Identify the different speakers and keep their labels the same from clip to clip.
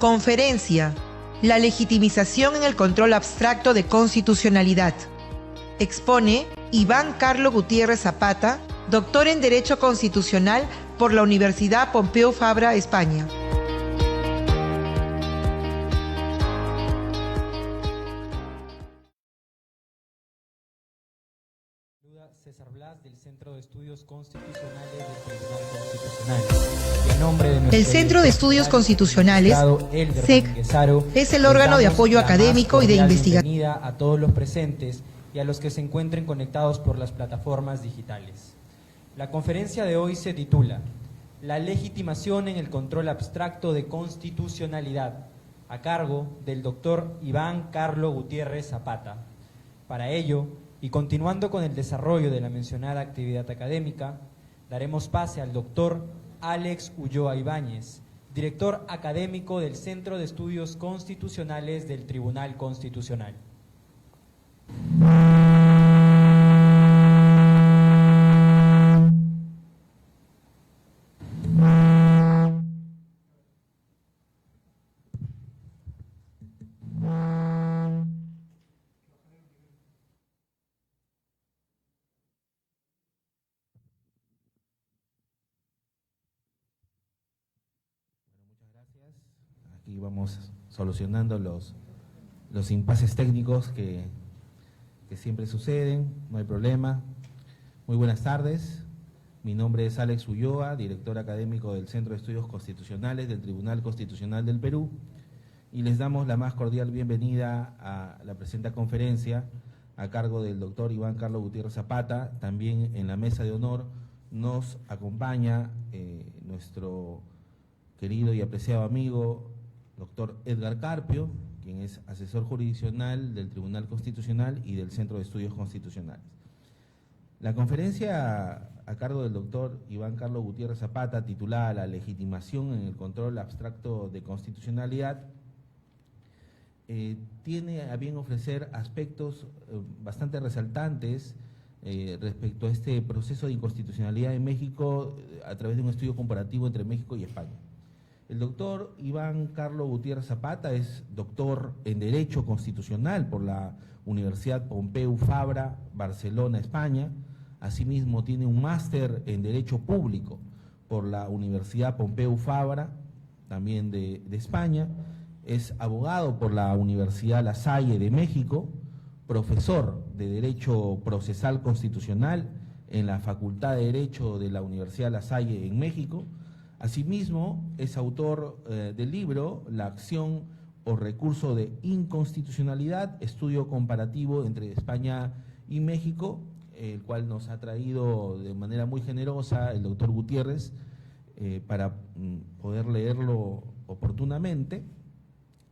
Speaker 1: Conferencia: la legitimización en el control abstracto de constitucionalidad. Expone Iván Carlos Gutiérrez Zapata, doctor en Derecho Constitucional por la Universidad Pompeu Fabra, España.
Speaker 2: César Blas, del Centro de Estudios Constitucionales del Tribunal Constitucional. Y a nombre de
Speaker 1: el Centro de Estudios Constitucionales, CEC, es el órgano de apoyo académico y de investigación.
Speaker 2: A todos los presentes y a los que se encuentren conectados por las plataformas digitales. La conferencia de hoy se titula La legitimación en el control abstracto de constitucionalidad, a cargo del doctor Iván Carlos Gutiérrez Zapata. Para ello, y continuando con el desarrollo de la mencionada actividad académica, daremos pase al doctor Alex Ulloa Ibáñez, director académico del Centro de Estudios Constitucionales del Tribunal Constitucional.
Speaker 3: Aquí vamos solucionando los impases técnicos que siempre suceden, no hay problema. Muy buenas tardes, mi nombre es Alex Ulloa, director académico del Centro de Estudios Constitucionales del Tribunal Constitucional del Perú, y les damos la más cordial bienvenida a la presente conferencia a cargo del doctor Iván Carlos Gutiérrez Zapata. También en la mesa de honor nos acompaña nuestro querido y apreciado amigo doctor Edgar Carpio, quien es asesor jurisdiccional del Tribunal Constitucional y del Centro de Estudios Constitucionales. La conferencia a cargo del doctor Iván Carlos Gutiérrez Zapata, titulada La legitimación en el control abstracto de constitucionalidad, tiene a bien ofrecer aspectos bastante resaltantes respecto a este proceso de inconstitucionalidad en México a través de un estudio comparativo entre México y España. El doctor Iván Carlos Gutiérrez Zapata es doctor en Derecho Constitucional por la Universidad Pompeu Fabra, Barcelona, España. Asimismo, tiene un máster en Derecho Público por la Universidad Pompeu Fabra, también de España. Es abogado por la Universidad La Salle de México, profesor de Derecho Procesal Constitucional en la Facultad de Derecho de la Universidad La Salle en México. Asimismo, es autor del libro La acción o recurso de inconstitucionalidad, estudio comparativo entre España y México, el cual nos ha traído de manera muy generosa el doctor Gutiérrez para poder leerlo oportunamente.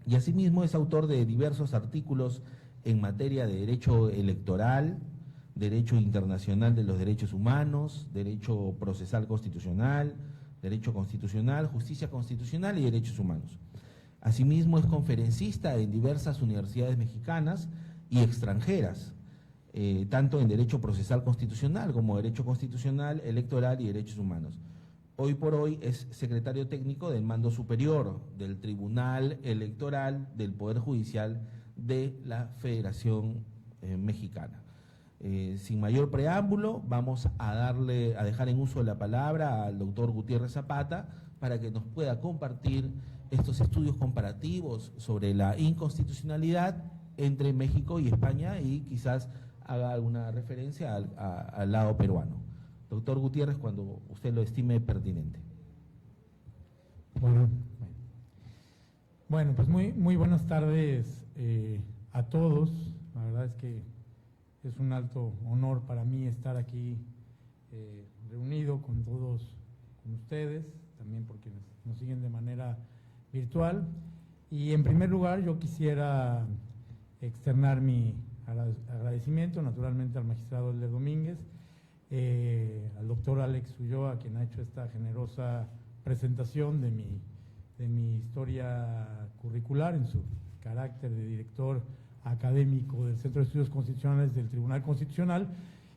Speaker 3: Y asimismo es autor de diversos artículos en materia de derecho electoral, derecho internacional de los derechos humanos, derecho procesal constitucional, derecho constitucional, justicia constitucional y derechos humanos. Asimismo es conferencista en diversas universidades mexicanas y extranjeras, tanto en derecho procesal constitucional como derecho constitucional, electoral y derechos humanos. Hoy por hoy es secretario técnico del Mando Superior del Tribunal Electoral del Poder Judicial de la Federación Mexicana. Sin mayor preámbulo, vamos a dejar en uso la palabra al doctor Gutiérrez Zapata para que nos pueda compartir estos estudios comparativos sobre la inconstitucionalidad entre México y España y quizás haga alguna referencia al lado peruano. Doctor Gutiérrez, cuando usted lo estime pertinente.
Speaker 4: Bueno, pues muy buenas tardes a todos. La verdad es que es un alto honor para mí estar aquí reunido con todos, con ustedes, también porque nos siguen de manera virtual. Y en primer lugar yo quisiera externar mi agradecimiento naturalmente al magistrado Elder Domínguez, al doctor Alex Ulloa, quien ha hecho esta generosa presentación de mi historia curricular en su carácter de director académico del Centro de Estudios Constitucionales del Tribunal Constitucional,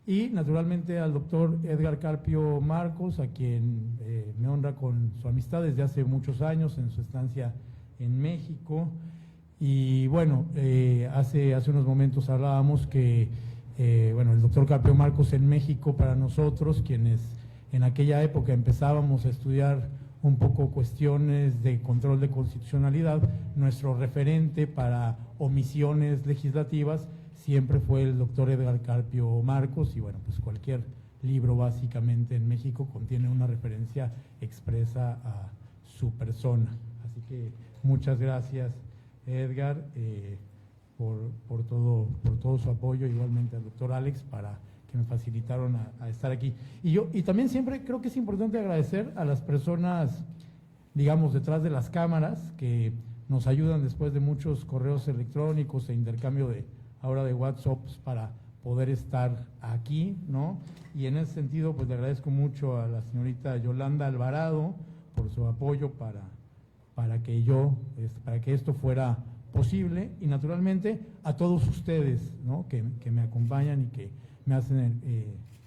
Speaker 4: y naturalmente al doctor Edgar Carpio Marcos, a quien me honra con su amistad desde hace muchos años en su estancia en México. Y bueno, hace unos momentos hablábamos que el doctor Carpio Marcos en México, para nosotros, quienes en aquella época empezábamos a estudiar un poco cuestiones de control de constitucionalidad, nuestro referente para omisiones legislativas siempre fue el doctor Edgar Carpio Marcos, y bueno, pues cualquier libro básicamente en México contiene una referencia expresa a su persona. Así que muchas gracias, Edgar, por todo su apoyo, igualmente al doctor Alex, para que me facilitaron a estar aquí. Y también siempre creo que es importante agradecer a las personas, digamos, detrás de las cámaras, que nos ayudan después de muchos correos electrónicos e intercambio ahora de WhatsApp para poder estar aquí, ¿no? Y en ese sentido, pues le agradezco mucho a la señorita Yolanda Alvarado por su apoyo para que esto fuera posible, y naturalmente a todos ustedes, ¿no?, que me acompañan y que me hacen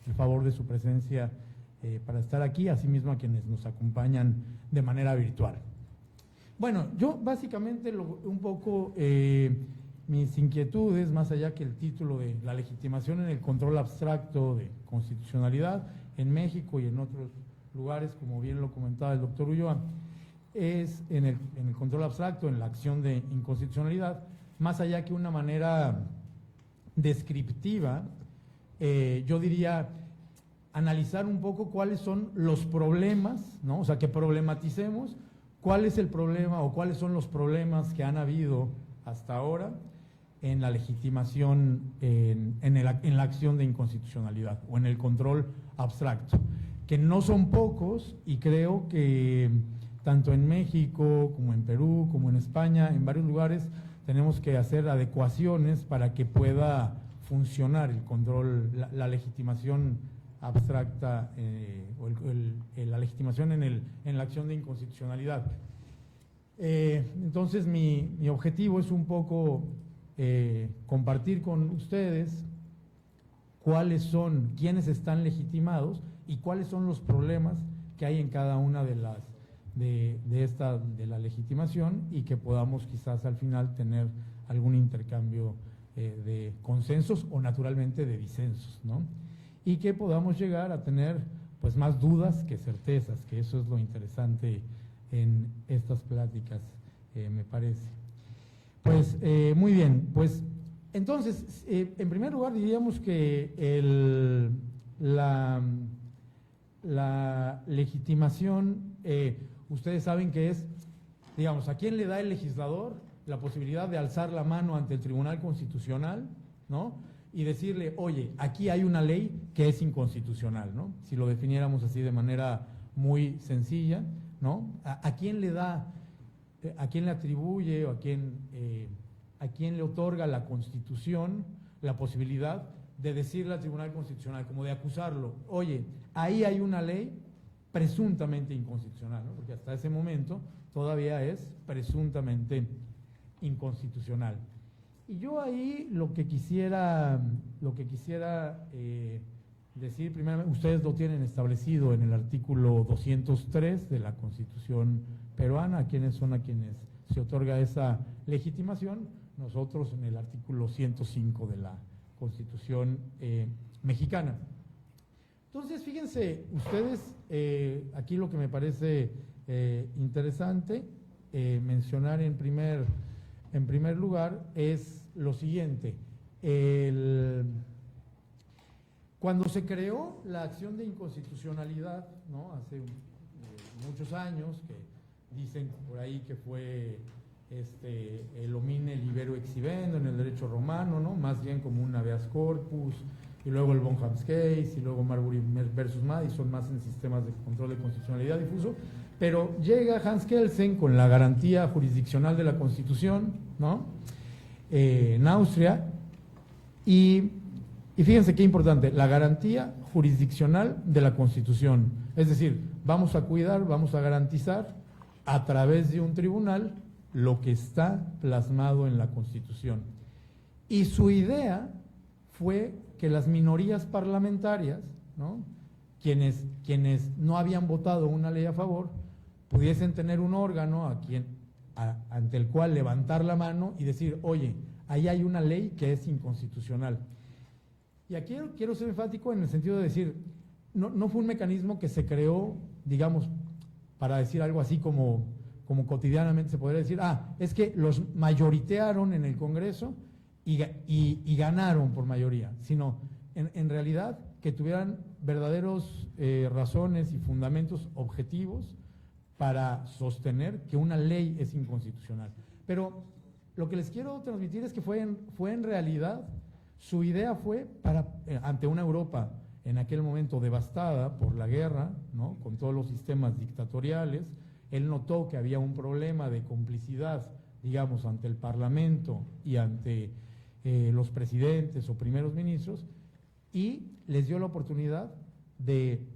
Speaker 4: el favor de su presencia para estar aquí, asimismo a quienes nos acompañan de manera virtual. Bueno, yo básicamente un poco mis inquietudes, más allá que el título de la legitimación en el control abstracto de constitucionalidad en México y en otros lugares, como bien lo comentaba el doctor Ulloa, es en el control abstracto, en la acción de inconstitucionalidad, más allá que una manera descriptiva, yo diría analizar un poco cuáles son los problemas, ¿no? O sea, que problematicemos cuál es el problema o cuáles son los problemas que han habido hasta ahora en la legitimación, en la acción de inconstitucionalidad o en el control abstracto, que no son pocos, y creo que tanto en México como en Perú, como en España, en varios lugares tenemos que hacer adecuaciones para que pueda funcionar el control, la legitimación abstracta o la legitimación en la acción de inconstitucionalidad. Entonces mi objetivo es un poco compartir con ustedes quiénes están legitimados y cuáles son los problemas que hay en cada una de la legitimación, y que podamos quizás al final tener algún intercambio de consensos o naturalmente de disensos, ¿no? Y que podamos llegar a tener pues más dudas que certezas, que eso es lo interesante en estas pláticas, me parece. Pues muy bien, pues entonces, en primer lugar diríamos que la legitimación, ustedes saben que es, digamos, ¿a quién le da el legislador la posibilidad de alzar la mano ante el Tribunal Constitucional, ¿no?, y decirle, oye, aquí hay una ley que es inconstitucional, ¿no? Si lo definiéramos así de manera muy sencilla, ¿no? ¿A quién le da, a quién le atribuye o a quién le otorga la Constitución la posibilidad de decirle al Tribunal Constitucional, como de acusarlo, oye, ahí hay una ley presuntamente inconstitucional, ¿no?, porque hasta ese momento todavía es presuntamente inconstitucional? Y yo ahí lo que quisiera decir, primero, ustedes lo tienen establecido en el artículo 203 de la Constitución peruana, a quienes se otorga esa legitimación, nosotros en el artículo 105 de la Constitución mexicana. Entonces, fíjense ustedes, aquí lo que me parece interesante mencionar en primer lugar es lo siguiente. Cuando se creó la acción de inconstitucionalidad, ¿no?, hace muchos años, que dicen por ahí que fue el homine libero exhibendo en el derecho romano, ¿no?, más bien como un habeas corpus, y luego el Bonhams case, y luego Marbury versus Madison, más en sistemas de control de constitucionalidad difuso. Pero llega Hans Kelsen con la garantía jurisdiccional de la Constitución, ¿no?, en Austria, y fíjense qué importante, la garantía jurisdiccional de la Constitución. Es decir, vamos a cuidar, vamos a garantizar a través de un tribunal lo que está plasmado en la Constitución. Y su idea fue que las minorías parlamentarias, ¿no?, quienes no habían votado una ley a favor, pudiesen tener un órgano ante el cual levantar la mano y decir, oye, ahí hay una ley que es inconstitucional. Y aquí quiero ser enfático en el sentido de decir, no fue un mecanismo que se creó, digamos, para decir algo así como cotidianamente se podría decir, es que los mayoritearon en el Congreso y ganaron por mayoría, sino en realidad que tuvieran verdaderos razones y fundamentos objetivos para sostener que una ley es inconstitucional. Pero lo que les quiero transmitir es que fue en realidad, su idea fue ante una Europa en aquel momento devastada por la guerra, ¿no?, con todos los sistemas dictatoriales. Él notó que había un problema de complicidad, digamos, ante el Parlamento y ante los presidentes o primeros ministros, y les dio la oportunidad de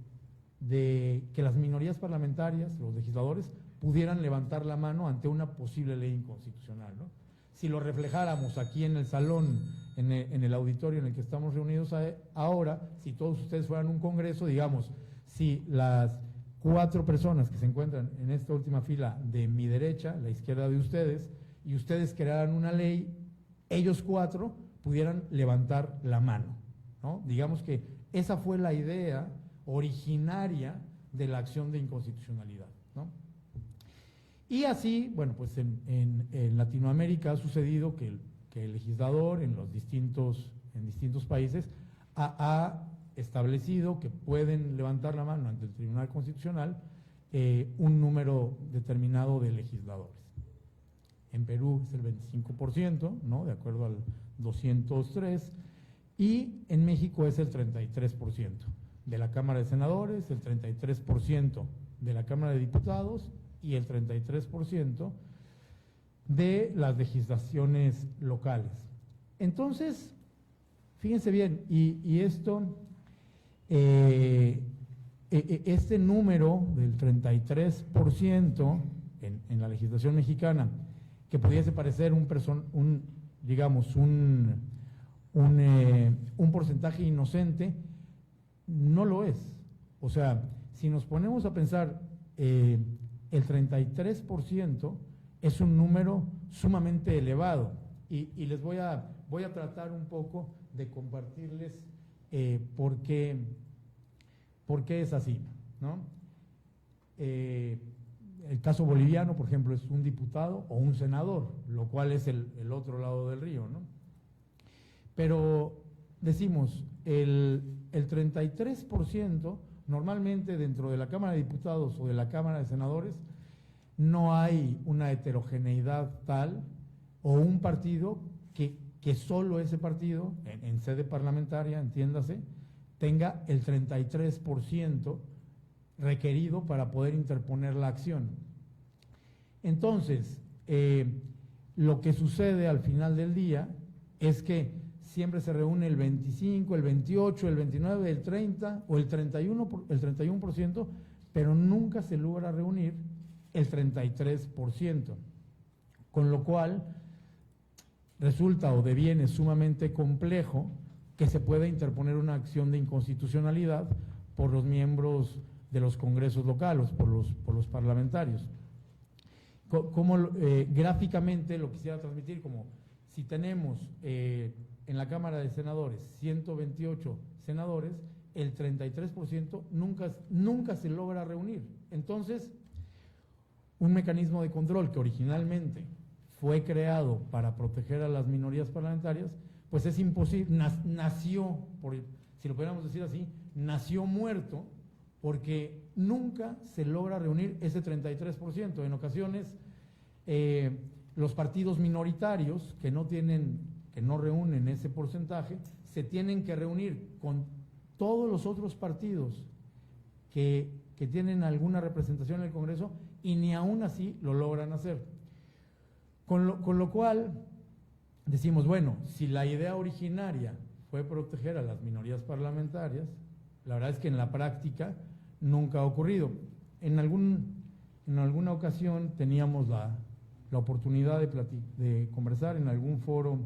Speaker 4: que las minorías parlamentarias, los legisladores, pudieran levantar la mano ante una posible ley inconstitucional, ¿no? Si lo reflejáramos aquí en el salón, en el auditorio en el que estamos reunidos ahora, si todos ustedes fueran un congreso, digamos, si las 4 personas que se encuentran en esta última fila de mi derecha, la izquierda de ustedes, y ustedes crearan una ley, ellos 4 pudieran levantar la mano, ¿no? Digamos que esa fue la idea originaria de la acción de inconstitucionalidad, ¿no? Y así, bueno, pues en Latinoamérica ha sucedido que el legislador en distintos países ha establecido que pueden levantar la mano ante el Tribunal Constitucional un número determinado de legisladores. En Perú es el 25%, ¿no?, de acuerdo al 203, y en México es el 33%. De la Cámara de Senadores, el 33% de la Cámara de Diputados y el 33% de las legislaciones locales. Entonces, fíjense bien, y esto, este número del 33% en la legislación mexicana, que pudiese parecer un porcentaje inocente, no lo es. O sea, si nos ponemos a pensar, el 33% es un número sumamente elevado, y les voy a tratar un poco de compartirles por qué es así, ¿no? El caso boliviano, por ejemplo, es un diputado o un senador, lo cual es el otro lado del río, ¿no? Pero decimos, el 33%, normalmente dentro de la Cámara de Diputados o de la Cámara de Senadores, no hay una heterogeneidad tal o un partido que solo ese partido, en sede parlamentaria, entiéndase, tenga el 33% requerido para poder interponer la acción. Entonces, lo que sucede al final del día es que siempre se reúne el 25, el 28, el 29, el 30 o el 31%, pero nunca se logra reunir el 33%, con lo cual resulta o deviene sumamente complejo que se pueda interponer una acción de inconstitucionalidad por los miembros de los congresos locales, por los parlamentarios. Gráficamente lo quisiera transmitir como si tenemos en la Cámara de Senadores 128 senadores, el 33% nunca se logra reunir. Entonces, un mecanismo de control que originalmente fue creado para proteger a las minorías parlamentarias, pues es imposible, nació, si lo pudiéramos decir así, nació muerto, porque nunca se logra reunir ese 33%. En ocasiones, los partidos minoritarios que no reúnen ese porcentaje, se tienen que reunir con todos los otros partidos que tienen alguna representación en el Congreso, y ni aún así lo logran hacer. Con lo cual decimos, bueno, si la idea originaria fue proteger a las minorías parlamentarias, la verdad es que en la práctica nunca ha ocurrido. En alguna ocasión teníamos la oportunidad de conversar en algún foro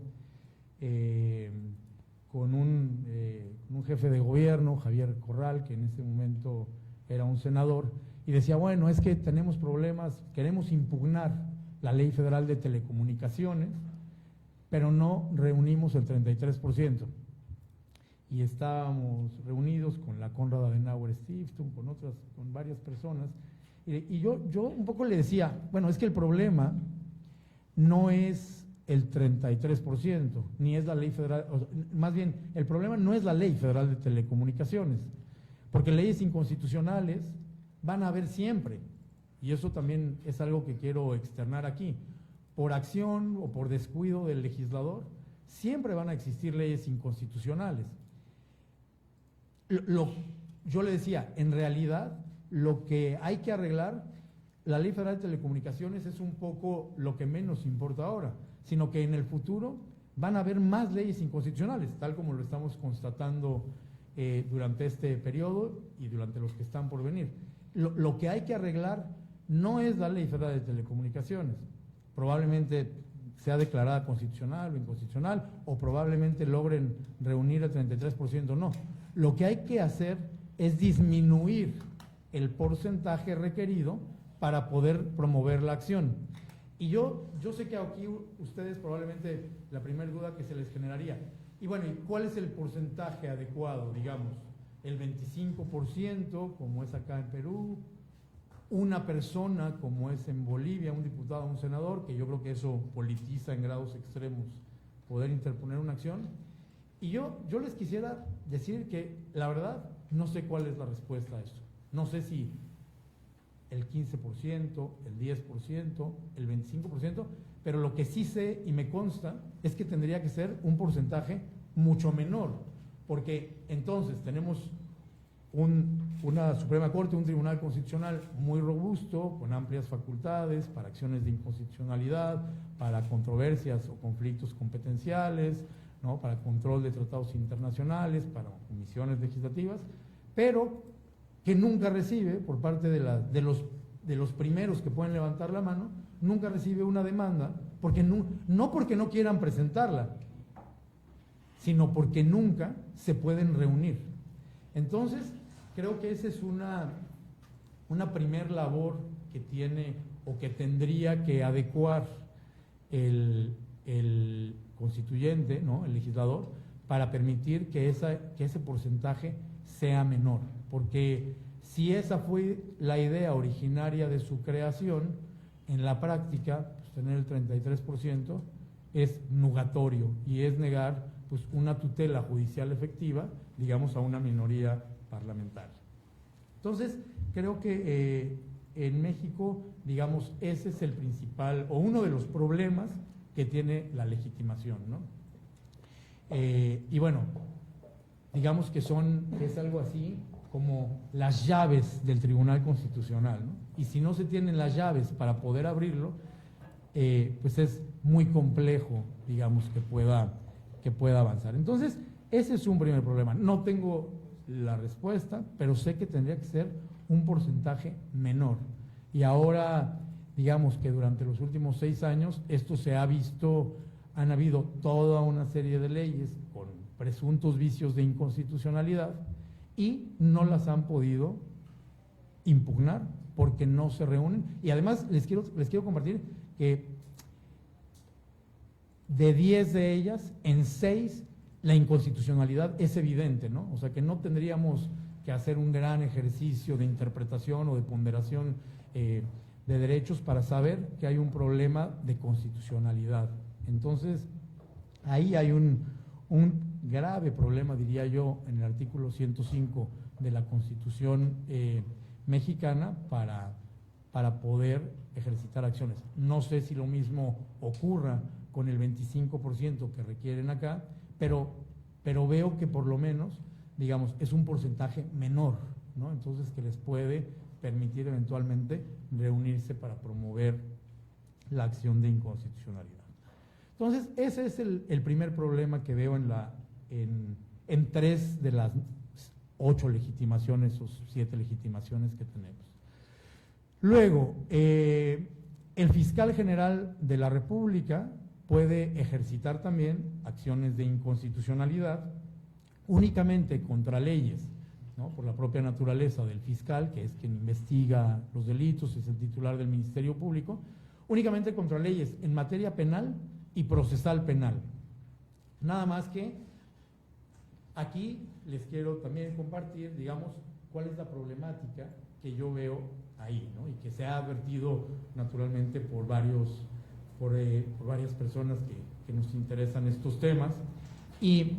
Speaker 4: con un jefe de gobierno, Javier Corral, que en ese momento era un senador, y decía, bueno, es que tenemos problemas, queremos impugnar la Ley Federal de Telecomunicaciones, pero no reunimos el 33%. Y estábamos reunidos con la Konrad Adenauer Stiftung, con varias personas, y yo un poco le decía, bueno, es que el problema no es el 33%, ni es la Ley Federal, más bien, el problema no es la Ley Federal de Telecomunicaciones, porque leyes inconstitucionales van a haber siempre, y eso también es algo que quiero externar aquí. Por acción o por descuido del legislador, siempre van a existir leyes inconstitucionales. Yo le decía, en realidad, lo que hay que arreglar, la Ley Federal de Telecomunicaciones es un poco lo que menos importa ahora, sino que en el futuro van a haber más leyes inconstitucionales, tal como lo estamos constatando durante este periodo y durante los que están por venir. Lo que hay que arreglar no es la Ley Federal de Telecomunicaciones, probablemente sea declarada constitucional o inconstitucional, o probablemente logren reunir el 33%, no. Lo que hay que hacer es disminuir el porcentaje requerido para poder promover la acción. Y yo sé que aquí ustedes probablemente la primera duda que se les generaría, y bueno, ¿y cuál es el porcentaje adecuado? Digamos, el 25%, como es acá en Perú, una persona, como es en Bolivia, un diputado, un senador, que yo creo que eso politiza en grados extremos poder interponer una acción. Y yo les quisiera decir que, la verdad, no sé cuál es la respuesta a esto. No sé si el 15%, el 10%, el 25%, pero lo que sí sé y me consta es que tendría que ser un porcentaje mucho menor, porque entonces tenemos una Suprema Corte, un Tribunal Constitucional muy robusto, con amplias facultades para acciones de inconstitucionalidad, para controversias o conflictos competenciales, ¿no?, para control de tratados internacionales, para comisiones legislativas, pero que nunca recibe, por parte de los primeros que pueden levantar la mano, nunca recibe una demanda, porque no porque no quieran presentarla, sino porque nunca se pueden reunir. Entonces, creo que esa es una primer labor que tiene o que tendría que adecuar el constituyente, ¿no?, el legislador, para permitir que ese porcentaje sea menor. Porque si esa fue la idea originaria de su creación, en la práctica, pues, tener el 33% es nugatorio y es negar, pues, una tutela judicial efectiva, digamos, a una minoría parlamentaria. Entonces, creo que en México, digamos, ese es el principal o uno de los problemas que tiene la legitimación, ¿no? Y bueno, digamos que es algo así como las llaves del Tribunal Constitucional, ¿no? Y si no se tienen las llaves para poder abrirlo, pues es muy complejo, digamos, que pueda avanzar. Entonces, ese es un primer problema. No tengo la respuesta, pero sé que tendría que ser un porcentaje menor. Y ahora, digamos que durante los últimos 6 años, esto se ha visto, han habido toda una serie de leyes con presuntos vicios de inconstitucionalidad y no las han podido impugnar porque no se reúnen. Y además les quiero compartir que de 10 de ellas, en 6 la inconstitucionalidad es evidente, ¿no? O sea que no tendríamos que hacer un gran ejercicio de interpretación o de ponderación de derechos para saber que hay un problema de constitucionalidad. Entonces, ahí hay un grave problema, diría yo, en el artículo 105 de la Constitución mexicana para poder ejercitar acciones. No sé si lo mismo ocurra con el 25% que requieren acá, pero veo que por lo menos, digamos, es un porcentaje menor, ¿no? Entonces, que les puede permitir eventualmente reunirse para promover la acción de inconstitucionalidad. Entonces, ese es el primer problema que veo en 3 de las 8 legitimaciones o 7 legitimaciones que tenemos. Luego, el fiscal general de la República puede ejercitar también acciones de inconstitucionalidad únicamente contra leyes, ¿no?, por la propia naturaleza del fiscal, que es quien investiga los delitos, es el titular del Ministerio Público, únicamente contra leyes en materia penal y procesal penal. Nada más que aquí les quiero también compartir, digamos, cuál es la problemática que yo veo ahí, ¿no? Y que se ha advertido naturalmente por varias personas que nos interesan estos temas. Y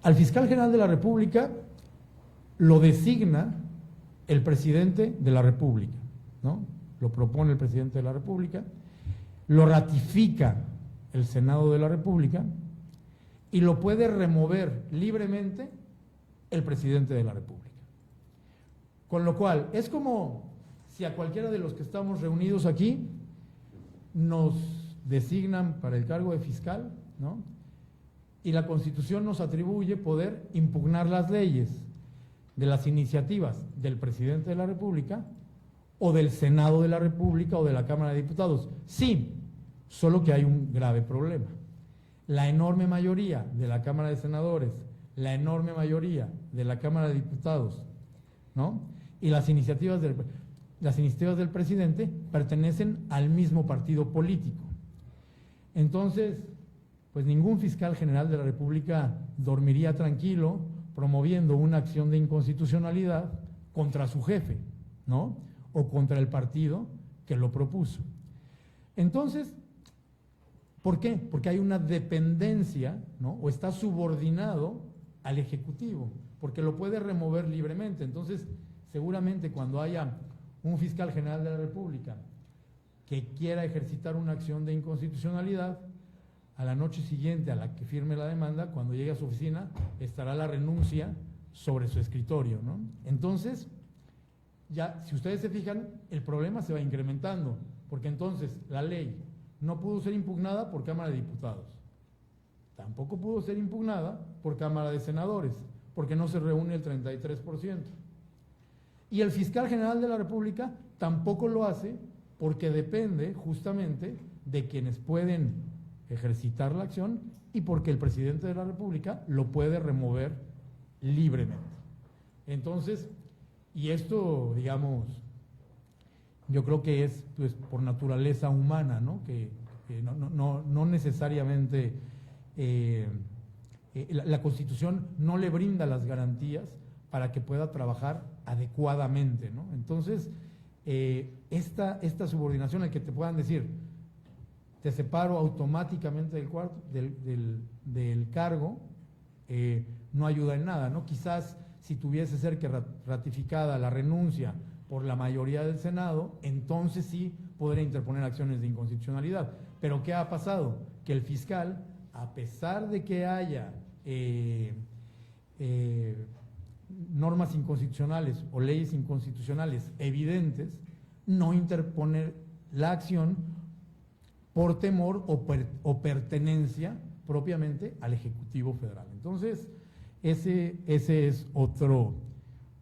Speaker 4: al fiscal general de la República lo designa el presidente de la República, ¿no? Lo propone el presidente de la República, lo ratifica el Senado de la República y lo puede remover libremente el presidente de la República. Con lo cual, es como si a cualquiera de los que estamos reunidos aquí nos designan para el cargo de fiscal, ¿no? Y la Constitución nos atribuye poder impugnar las leyes de las iniciativas del presidente de la República o del Senado de la República o de la Cámara de Diputados. Sí, solo que hay un grave problema. La enorme mayoría de la Cámara de Senadores, la enorme mayoría de la Cámara de Diputados, ¿no? Y las iniciativas del presidente pertenecen al mismo partido político. Entonces, pues ningún fiscal general de la República dormiría tranquilo promoviendo una acción de inconstitucionalidad contra su jefe, ¿no? O contra el partido que lo propuso. Entonces, ¿por qué? Porque hay una dependencia, ¿no? O está subordinado al Ejecutivo, porque lo puede remover libremente. Entonces, seguramente cuando haya un fiscal general de la República que quiera ejercitar una acción de inconstitucionalidad, a la noche siguiente a la que firme la demanda, cuando llegue a su oficina, estará la renuncia sobre su escritorio, ¿no? Entonces, ya, si ustedes se fijan, el problema se va incrementando, porque entonces la ley no pudo ser impugnada por Cámara de Diputados, tampoco pudo ser impugnada por Cámara de Senadores, porque no se reúne el 33%. Y el fiscal general de la República tampoco lo hace, porque depende justamente de quienes pueden ejercitar la acción y porque el presidente de la República lo puede remover libremente. Entonces, y esto, digamos, yo creo que es pues, por naturaleza humana, ¿no? Que no necesariamente la Constitución no le brinda las garantías para que pueda trabajar adecuadamente, ¿no? Entonces, esta subordinación, el que te puedan decir, te separo automáticamente del cargo, no ayuda en nada, ¿no? Quizás si tuviese ser que ratificada la renuncia por la mayoría del Senado, entonces sí podría interponer acciones de inconstitucionalidad. Pero ¿qué ha pasado? Que el fiscal, a pesar de que haya normas inconstitucionales o leyes inconstitucionales evidentes, no interpone la acción por temor o pertenencia propiamente al Ejecutivo Federal. Entonces, ese es otro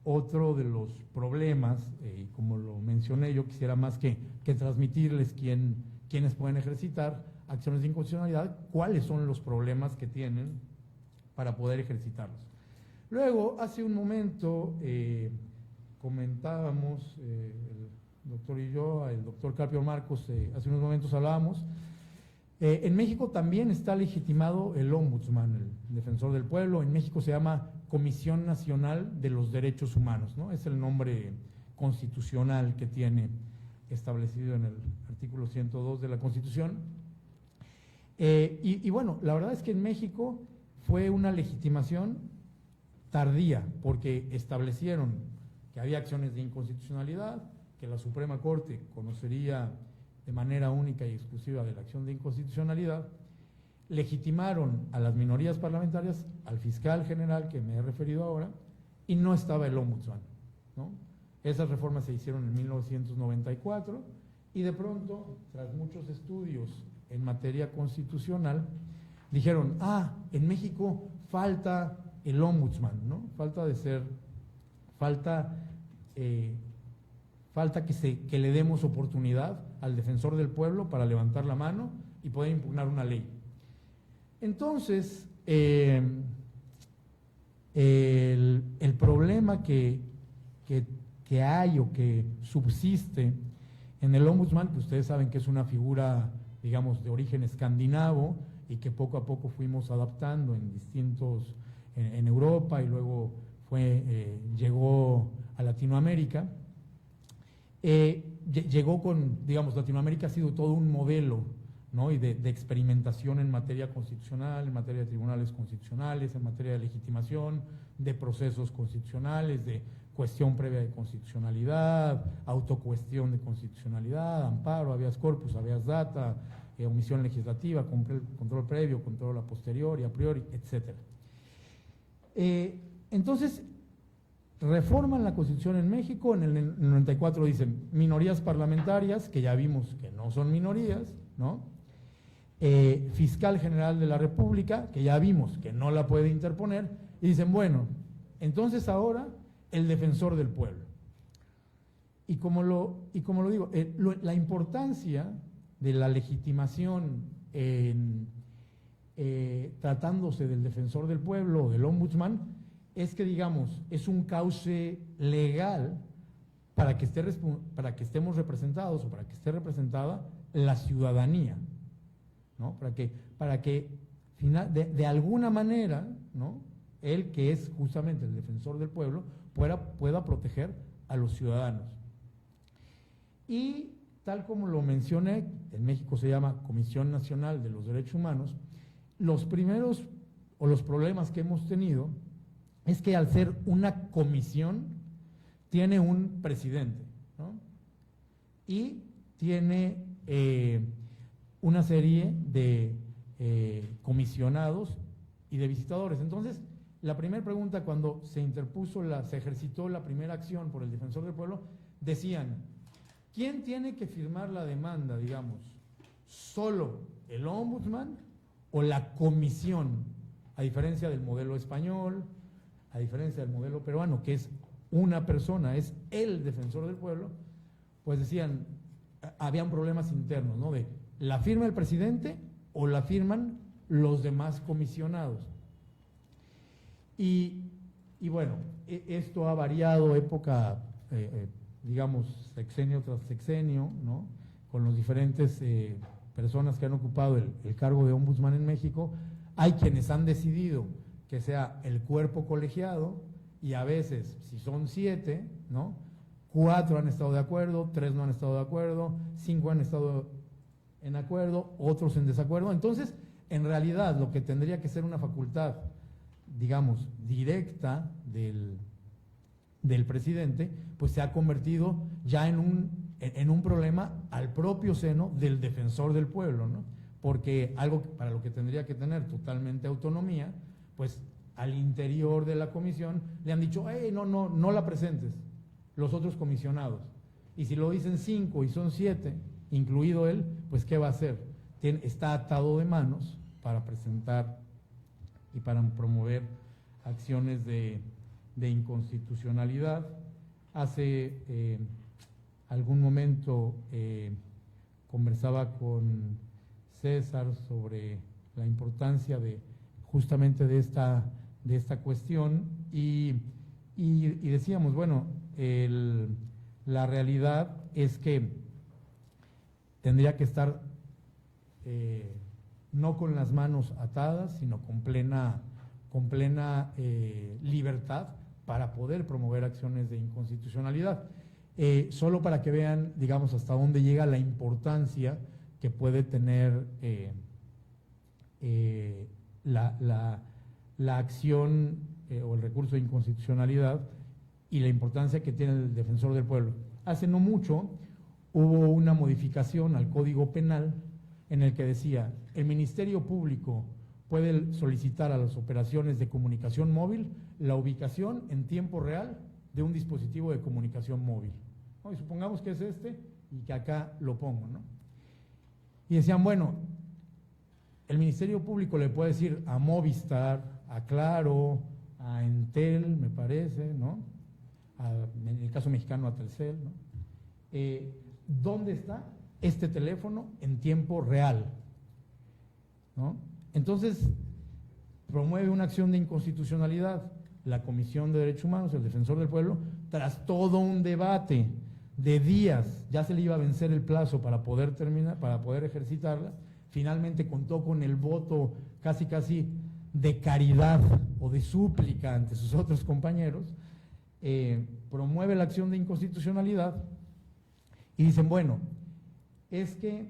Speaker 4: de los problemas, y como lo mencioné, yo quisiera más que transmitirles quiénes pueden ejercitar acciones de inconstitucionalidad, cuáles son los problemas que tienen para poder ejercitarlos. Luego, hace un momento comentábamos, el doctor y yo, el doctor Carpio Marcos, hace unos momentos hablábamos, en México también está legitimado el Ombudsman, el Defensor del Pueblo. En México se llama Comisión Nacional de los Derechos Humanos, ¿no? Es el nombre constitucional que tiene establecido en el artículo 102 de la Constitución. Y bueno, la verdad es que en México fue una legitimación tardía, porque establecieron que había acciones de inconstitucionalidad, que la Suprema Corte conocería de manera única y exclusiva de la acción de inconstitucionalidad, legitimaron a las minorías parlamentarias, al fiscal general que me he referido ahora, y no estaba el Ombudsman, ¿no? Esas reformas se hicieron en 1994 y de pronto, tras muchos estudios en materia constitucional, dijeron, en México falta el Ombudsman, ¿no? Falta que le demos oportunidad al Defensor del Pueblo para levantar la mano y poder impugnar una ley. Entonces, el problema que hay o que subsiste En el ombudsman, que ustedes saben que es una figura, digamos, de origen escandinavo y que poco a poco fuimos adaptando en Europa y luego llegó a Latinoamérica. Llegó digamos, Latinoamérica ha sido todo un modelo, ¿no? Y de experimentación en materia constitucional, en materia de tribunales constitucionales, en materia de legitimación, de procesos constitucionales, de cuestión previa de constitucionalidad, autocuestión de constitucionalidad, amparo, habeas corpus, habeas data, omisión legislativa, control previo, control a posteriori, a priori, etc. Entonces, reforman la Constitución en México, en el 94 dicen minorías parlamentarias, que ya vimos que no son minorías, ¿no? Fiscal General de la República, que ya vimos que no la puede interponer, y dicen, bueno, entonces ahora el defensor del pueblo. Y como lo digo, la importancia de la legitimación tratándose del defensor del pueblo o del ombudsman es que, digamos, es un cauce legal para que estemos representados o para que esté representada la ciudadanía, ¿no? Para que de alguna manera, ¿no?, él, que es justamente el defensor del pueblo, pueda proteger a los ciudadanos. Y tal como lo mencioné, en México se llama Comisión Nacional de los Derechos Humanos, los primeros o los problemas que hemos tenido es que al ser una comisión tiene un presidente, ¿no? Y tiene una serie de comisionados y de visitadores. Entonces, la primera pregunta, cuando se ejercitó la primera acción por el defensor del pueblo, decían, ¿quién tiene que firmar la demanda, digamos? ¿Solo el ombudsman o la comisión? A diferencia del modelo español, a diferencia del modelo peruano, que es una persona, es el defensor del pueblo, pues decían, habían problemas internos, ¿no? De ¿la firma el presidente o la firman los demás comisionados? Y bueno, esto ha variado época, digamos, sexenio tras sexenio, ¿no? Con los diferentes personas que han ocupado el cargo de ombudsman en México. Hay quienes han decidido que sea el cuerpo colegiado y a veces, si son 7, ¿no?, 4 han estado de acuerdo, 3 no han estado de acuerdo, 5 han estado en acuerdo, otros en desacuerdo. Entonces, en realidad, lo que tendría que ser una facultad, digamos, directa del presidente, pues se ha convertido ya en un problema al propio seno del defensor del pueblo, ¿no? Porque algo para lo que tendría que tener totalmente autonomía, pues al interior de la comisión le han dicho, no la presentes, los otros comisionados. Y si lo dicen 5 y son 7, incluido él, pues ¿qué va a hacer? Está atado de manos para presentar y para promover acciones de inconstitucionalidad. Hace algún momento conversaba con César sobre la importancia justamente de esta cuestión y decíamos, bueno, la realidad es que tendría que estar no con las manos atadas, sino con plena libertad para poder promover acciones de inconstitucionalidad. Solo para que vean, digamos, hasta dónde llega la importancia que puede tener la acción o el recurso de inconstitucionalidad y la importancia que tiene el defensor del pueblo. Hace no mucho hubo una modificación al Código Penal en el que decía, el Ministerio Público puede solicitar a las operaciones de comunicación móvil la ubicación en tiempo real de un dispositivo de comunicación móvil, ¿no? Y supongamos que es y que acá lo pongo, ¿no? Y decían, bueno, el Ministerio Público le puede decir a Movistar, a Claro, a Entel, me parece, ¿no? En el caso mexicano a Telcel, ¿no? ¿Dónde está este teléfono en tiempo real? ¿No? Entonces, promueve una acción de inconstitucionalidad la Comisión de Derechos Humanos, el Defensor del Pueblo, tras todo un debate de días, ya se le iba a vencer el plazo para poder terminar, para poder ejercitarla, finalmente contó con el voto casi de caridad o de súplica ante sus otros compañeros, promueve la acción de inconstitucionalidad y dicen, bueno, es que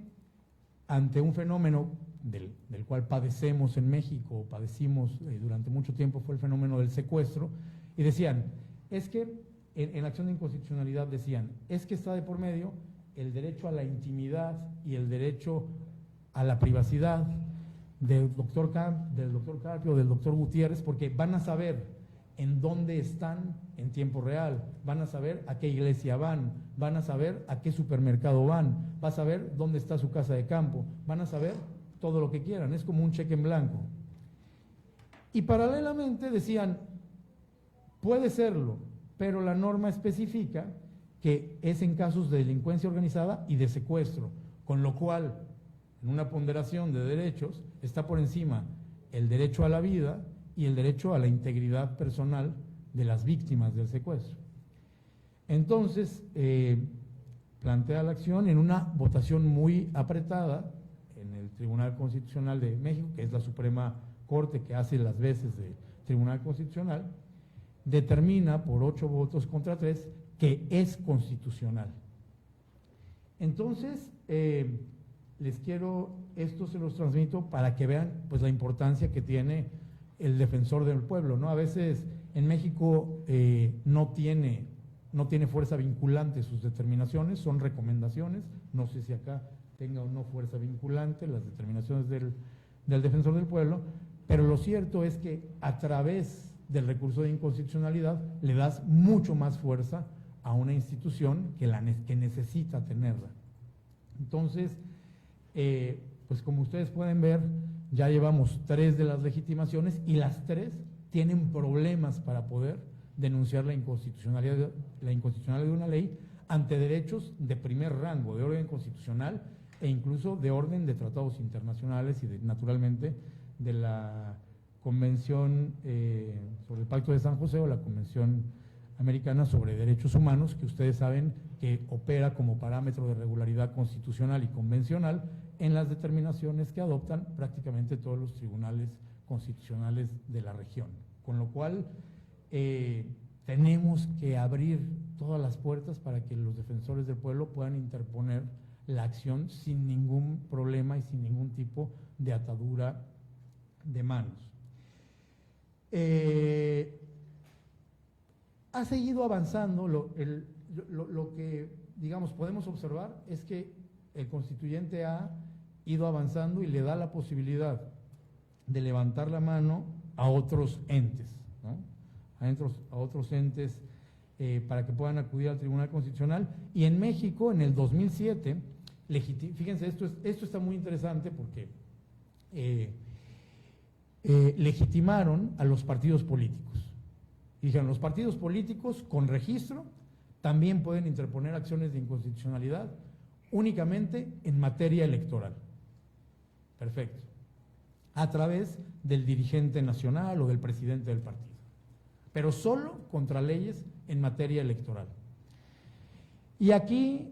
Speaker 4: ante un fenómeno del cual padecemos en México, padecimos durante mucho tiempo, fue el fenómeno del secuestro, y decían, es que en la acción de inconstitucionalidad decían, es que está de por medio el derecho a la intimidad y el derecho a la privacidad del doctor Carpio, del doctor Gutiérrez, porque van a saber en dónde están en tiempo real, van a saber a qué iglesia van a saber a qué supermercado van a saber dónde está su casa de campo, van a saber todo lo que quieran, es como un cheque en blanco. Y paralelamente decían, puede serlo, pero la norma especifica que es en casos de delincuencia organizada y de secuestro, con lo cual, en una ponderación de derechos, está por encima el derecho a la vida y el derecho a la integridad personal de las víctimas del secuestro. Entonces, plantea la acción en una votación muy apretada en el Tribunal Constitucional de México, que es la Suprema Corte que hace las veces de Tribunal Constitucional, determina por 8 votos contra 3 que es constitucional. Entonces, esto se los transmito para que vean pues la importancia que tiene el defensor del pueblo, ¿no? A veces en México no tiene fuerza vinculante sus determinaciones, son recomendaciones, no sé si acá tenga o no fuerza vinculante las determinaciones del defensor del pueblo, pero lo cierto es que a través del recurso de inconstitucionalidad le das mucho más fuerza a una institución que necesita tenerla. Entonces, pues como ustedes pueden ver, ya llevamos 3 de las legitimaciones y las 3 tienen problemas para poder denunciar la inconstitucionalidad de una ley ante derechos de primer rango, de orden constitucional e incluso de orden de tratados internacionales y naturalmente de la Convención sobre el Pacto de San José o la Convención Americana sobre Derechos Humanos, que ustedes saben que opera como parámetro de regularidad constitucional y convencional en las determinaciones que adoptan prácticamente todos los tribunales constitucionales de la región. Con lo cual, tenemos que abrir todas las puertas para que los defensores del pueblo puedan interponer la acción sin ningún problema y sin ningún tipo de atadura de manos. Ha seguido avanzando, lo que, digamos, podemos observar es que el constituyente ha ido avanzando y le da la posibilidad de levantar la mano a otros entes, ¿no? a otros entes para que puedan acudir al Tribunal Constitucional. Y en México, en el 2007, fíjense, esto está muy interesante porque legitimaron a los partidos políticos. Y dijeron, los partidos políticos con registro también pueden interponer acciones de inconstitucionalidad únicamente en materia electoral. Perfecto. A través del dirigente nacional o del presidente del partido. Pero solo contra leyes en materia electoral. Y aquí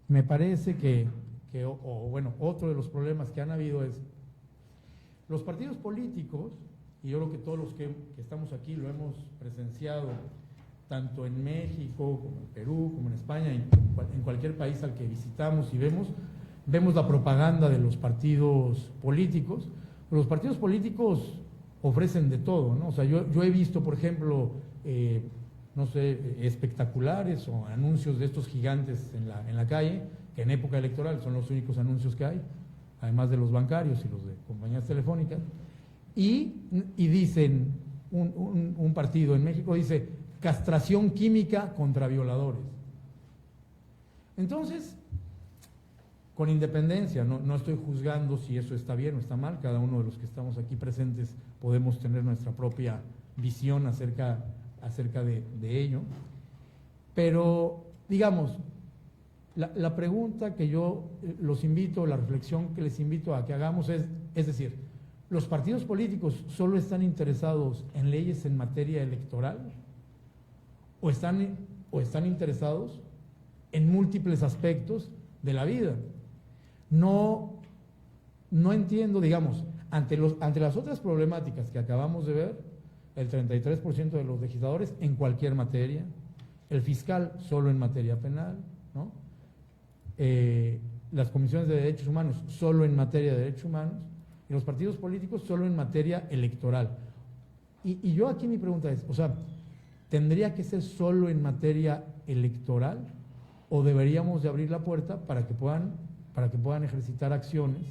Speaker 4: me parece que otro de los problemas que han habido es los partidos políticos, y yo creo que todos los que estamos aquí lo hemos presenciado, tanto en México, como en Perú, como en España, en cualquier país al que visitamos y vemos la propaganda de los partidos políticos. Los partidos políticos ofrecen de todo, ¿no? O sea, yo he visto, por ejemplo, no sé, espectaculares o anuncios de estos gigantes en la calle, que en época electoral son los únicos anuncios que hay, además de los bancarios y los de compañías telefónicas, y dicen, un partido en México dice, castración química contra violadores. Entonces, con independencia, no estoy juzgando si eso está bien o está mal, cada uno de los que estamos aquí presentes podemos tener nuestra propia visión acerca de ello, pero digamos, la pregunta que yo los invito, la reflexión que les invito a que hagamos es decir, ¿los partidos políticos solo están interesados en leyes en materia electoral? o están interesados en múltiples aspectos de la vida. No entiendo, digamos, ante las otras problemáticas que acabamos de ver, el 33% de los legisladores en cualquier materia, el fiscal solo en materia penal, ¿no? Las comisiones de derechos humanos solo en materia de derechos humanos, y los partidos políticos solo en materia electoral. Y yo aquí mi pregunta es, o sea, ¿tendría que ser solo en materia electoral o deberíamos de abrir la puerta para que puedan ejercitar acciones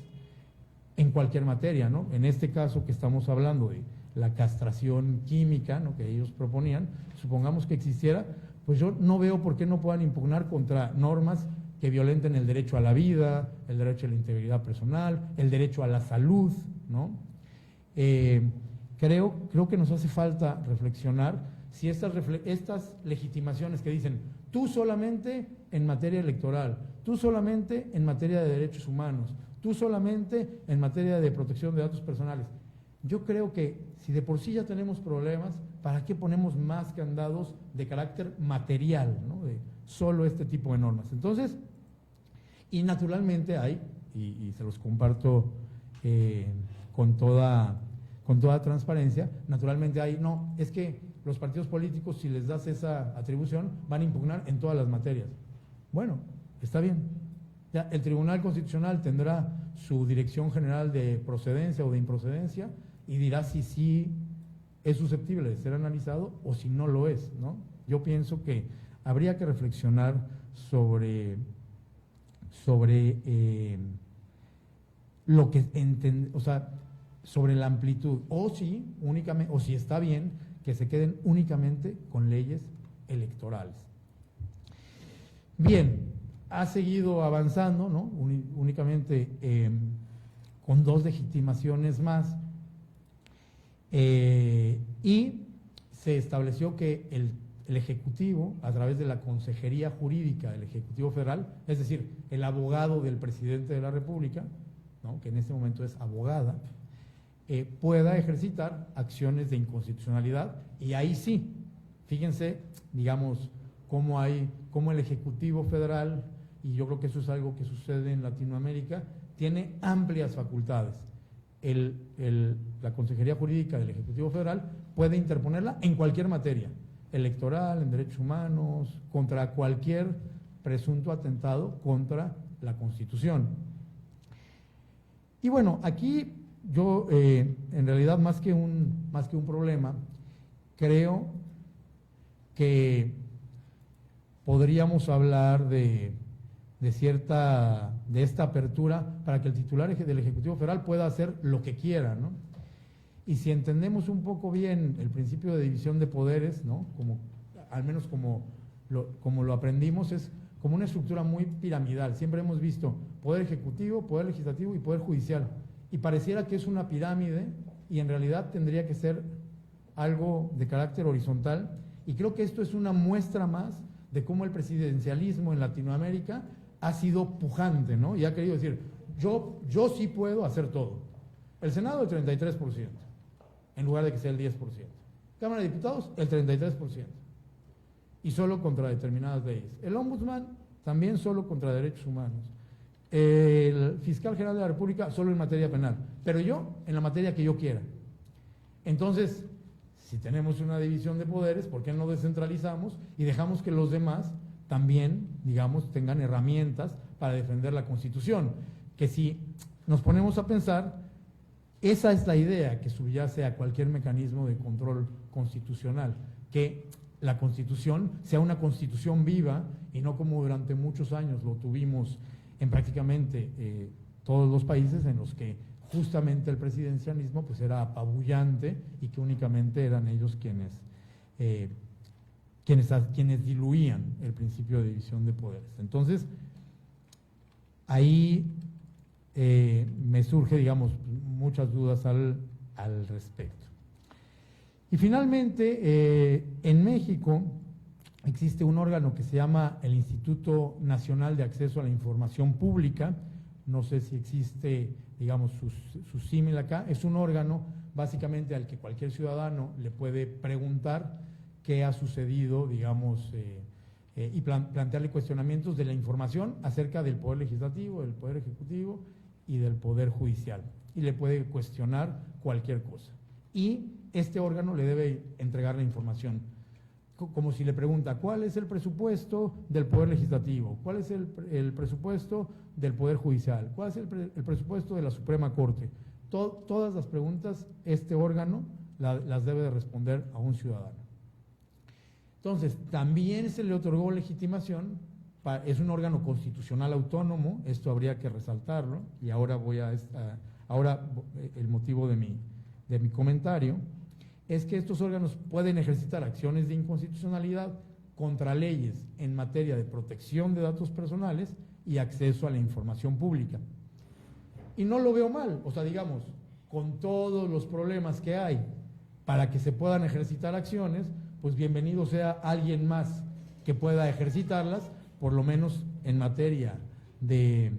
Speaker 4: en cualquier materia, ¿no? En este caso que estamos hablando de la castración química, ¿no?, que ellos proponían, supongamos que existiera, pues yo no veo por qué no puedan impugnar contra normas que violenten el derecho a la vida, el derecho a la integridad personal, el derecho a la salud, ¿no? Creo que nos hace falta reflexionar si estas legitimaciones que dicen tú solamente en materia electoral, tú solamente en materia de derechos humanos, tú solamente en materia de protección de datos personales. Yo creo que si de por sí ya tenemos problemas, ¿para qué ponemos más candados de carácter material, ¿no?, de solo este tipo de normas? Entonces, y naturalmente hay, y se los comparto con toda transparencia, naturalmente hay, no, es que los partidos políticos, si les das esa atribución, van a impugnar en todas las materias. Bueno, está bien. Ya, el Tribunal Constitucional tendrá su Dirección General de Procedencia o de Improcedencia y dirá si sí es susceptible de ser analizado o si no lo es, ¿no? Yo pienso que habría que reflexionar sobre lo que o sea, sobre la amplitud, o si está bien que se queden únicamente con leyes electorales. Bien, ha seguido avanzando, ¿no?, únicamente con 2 legitimaciones más, y se estableció que el Ejecutivo, a través de la Consejería Jurídica del Ejecutivo Federal, es decir, el abogado del presidente de la República, ¿no?, que en este momento es abogada, pueda ejercitar acciones de inconstitucionalidad, y ahí sí, fíjense, digamos, cómo el Ejecutivo Federal, y yo creo que eso es algo que sucede en Latinoamérica, tiene amplias facultades. La Consejería Jurídica del Ejecutivo Federal puede interponerla en cualquier materia, electoral, en derechos humanos, contra cualquier presunto atentado contra la Constitución. Y bueno, aquí yo, en realidad, más que un problema, creo que podríamos hablar de esta apertura para que el titular del Ejecutivo Federal pueda hacer lo que quiera, ¿no? Y si entendemos un poco bien el principio de división de poderes, ¿no?, al menos como lo aprendimos, es como una estructura muy piramidal. Siempre hemos visto poder ejecutivo, poder legislativo y poder judicial. Y pareciera que es una pirámide y en realidad tendría que ser algo de carácter horizontal. Y creo que esto es una muestra más de cómo el presidencialismo en Latinoamérica ha sido pujante, ¿no? Y ha querido decir, yo sí puedo hacer todo. El Senado el 33%, en lugar de que sea el 10%. Cámara de Diputados el 33%. Y solo contra determinadas leyes. El Ombudsman también solo contra derechos humanos. El Fiscal General de la República solo en materia penal. Pero yo en la materia que yo quiera. Entonces, si tenemos una división de poderes, ¿por qué no descentralizamos y dejamos que los demás también, digamos, tengan herramientas para defender la Constitución? Que si nos ponemos a pensar, esa es la idea que subyace a cualquier mecanismo de control constitucional, que la Constitución sea una Constitución viva y no como durante muchos años lo tuvimos en prácticamente todos los países en los que justamente el presidencialismo pues era apabullante y que únicamente eran ellos quienes diluían el principio de división de poderes. Entonces, ahí me surge, digamos, muchas dudas al respecto. Y finalmente, en México existe un órgano que se llama el Instituto Nacional de Acceso a la Información Pública. No sé si existe, digamos, su símil acá. Es un órgano básicamente al que cualquier ciudadano le puede preguntar qué ha sucedido, digamos, y plantearle cuestionamientos de la información acerca del Poder Legislativo, del Poder Ejecutivo y del Poder Judicial. Y le puede cuestionar cualquier cosa. Y este órgano le debe entregar la información, como si le pregunta, ¿cuál es el presupuesto del Poder Legislativo? ¿Cuál es el presupuesto del Poder Judicial? ¿Cuál es el presupuesto de la Suprema Corte? Todas las preguntas este órgano las debe de responder a un ciudadano. Entonces, también se le otorgó legitimación, es un órgano constitucional autónomo, esto habría que resaltarlo, y ahora el motivo de mi comentario, es que estos órganos pueden ejercitar acciones de inconstitucionalidad contra leyes en materia de protección de datos personales y acceso a la información pública. Y no lo veo mal, o sea, digamos, con todos los problemas que hay para que se puedan ejercitar acciones, pues bienvenido sea alguien más que pueda ejercitarlas, por lo menos en materia de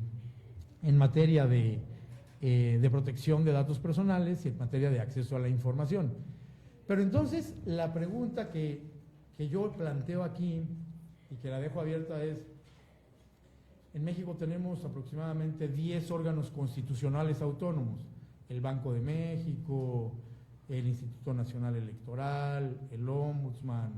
Speaker 4: protección de datos personales y en materia de acceso a la información. Pero entonces, la pregunta que yo planteo aquí y que la dejo abierta es, en México tenemos aproximadamente 10 órganos constitucionales autónomos, el Banco de México, el Instituto Nacional Electoral, el Ombudsman,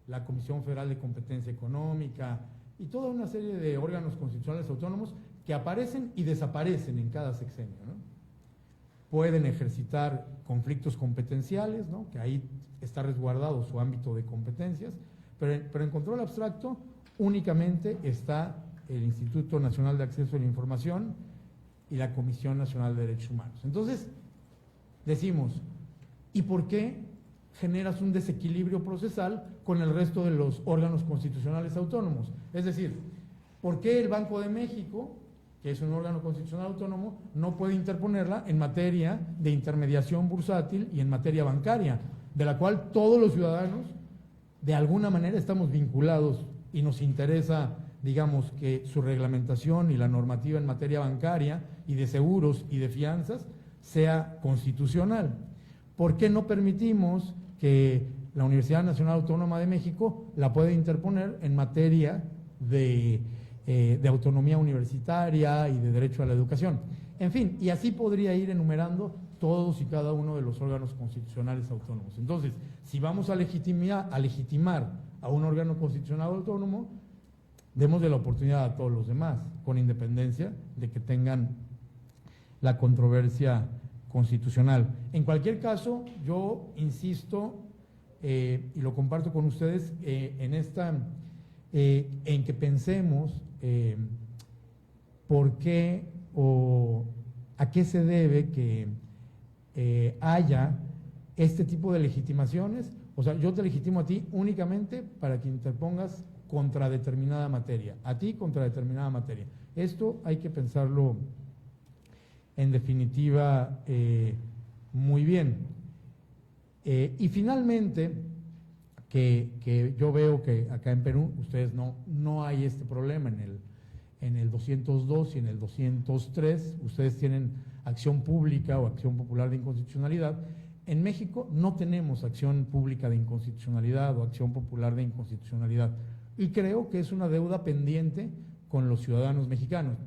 Speaker 4: la Comisión Federal de Competencia Económica y toda una serie de órganos constitucionales autónomos que aparecen y desaparecen en cada sexenio, ¿no? Pueden ejercitar conflictos competenciales, ¿no? Que ahí está resguardado su ámbito de competencias, pero en control abstracto únicamente está el Instituto Nacional de Acceso a la Información y la Comisión Nacional de Derechos Humanos. Entonces, decimos, ¿y por qué generas un desequilibrio procesal con el resto de los órganos constitucionales autónomos? Es decir, ¿por qué el Banco de México, que es un órgano constitucional autónomo, no puede interponerla en materia de intermediación bursátil y en materia bancaria, de la cual todos los ciudadanos de alguna manera estamos vinculados y nos interesa, digamos, que su reglamentación y la normativa en materia bancaria y de seguros y de fianzas sea constitucional? ¿Por qué no permitimos que la Universidad Nacional Autónoma de México la pueda interponer en materia de autonomía universitaria y de derecho a la educación? En fin, y así podría ir enumerando todos y cada uno de los órganos constitucionales autónomos. Entonces, si vamos a legitimar a un órgano constitucional autónomo, démosle la oportunidad a todos los demás, con independencia de que tengan la controversia constitucional. En cualquier caso, yo insisto, y lo comparto con ustedes, en que pensemos por qué o a qué se debe que haya este tipo de legitimaciones. O sea, yo te legitimo a ti únicamente para que interpongas contra determinada materia, a ti contra determinada materia. Esto hay que pensarlo en definitiva muy bien. Y finalmente, que yo veo que acá en Perú ustedes no hay este problema en el 202 y en el 203, ustedes tienen acción pública o acción popular de inconstitucionalidad. En México no tenemos acción pública de inconstitucionalidad o acción popular de inconstitucionalidad, y creo que es una deuda pendiente con los ciudadanos mexicanos.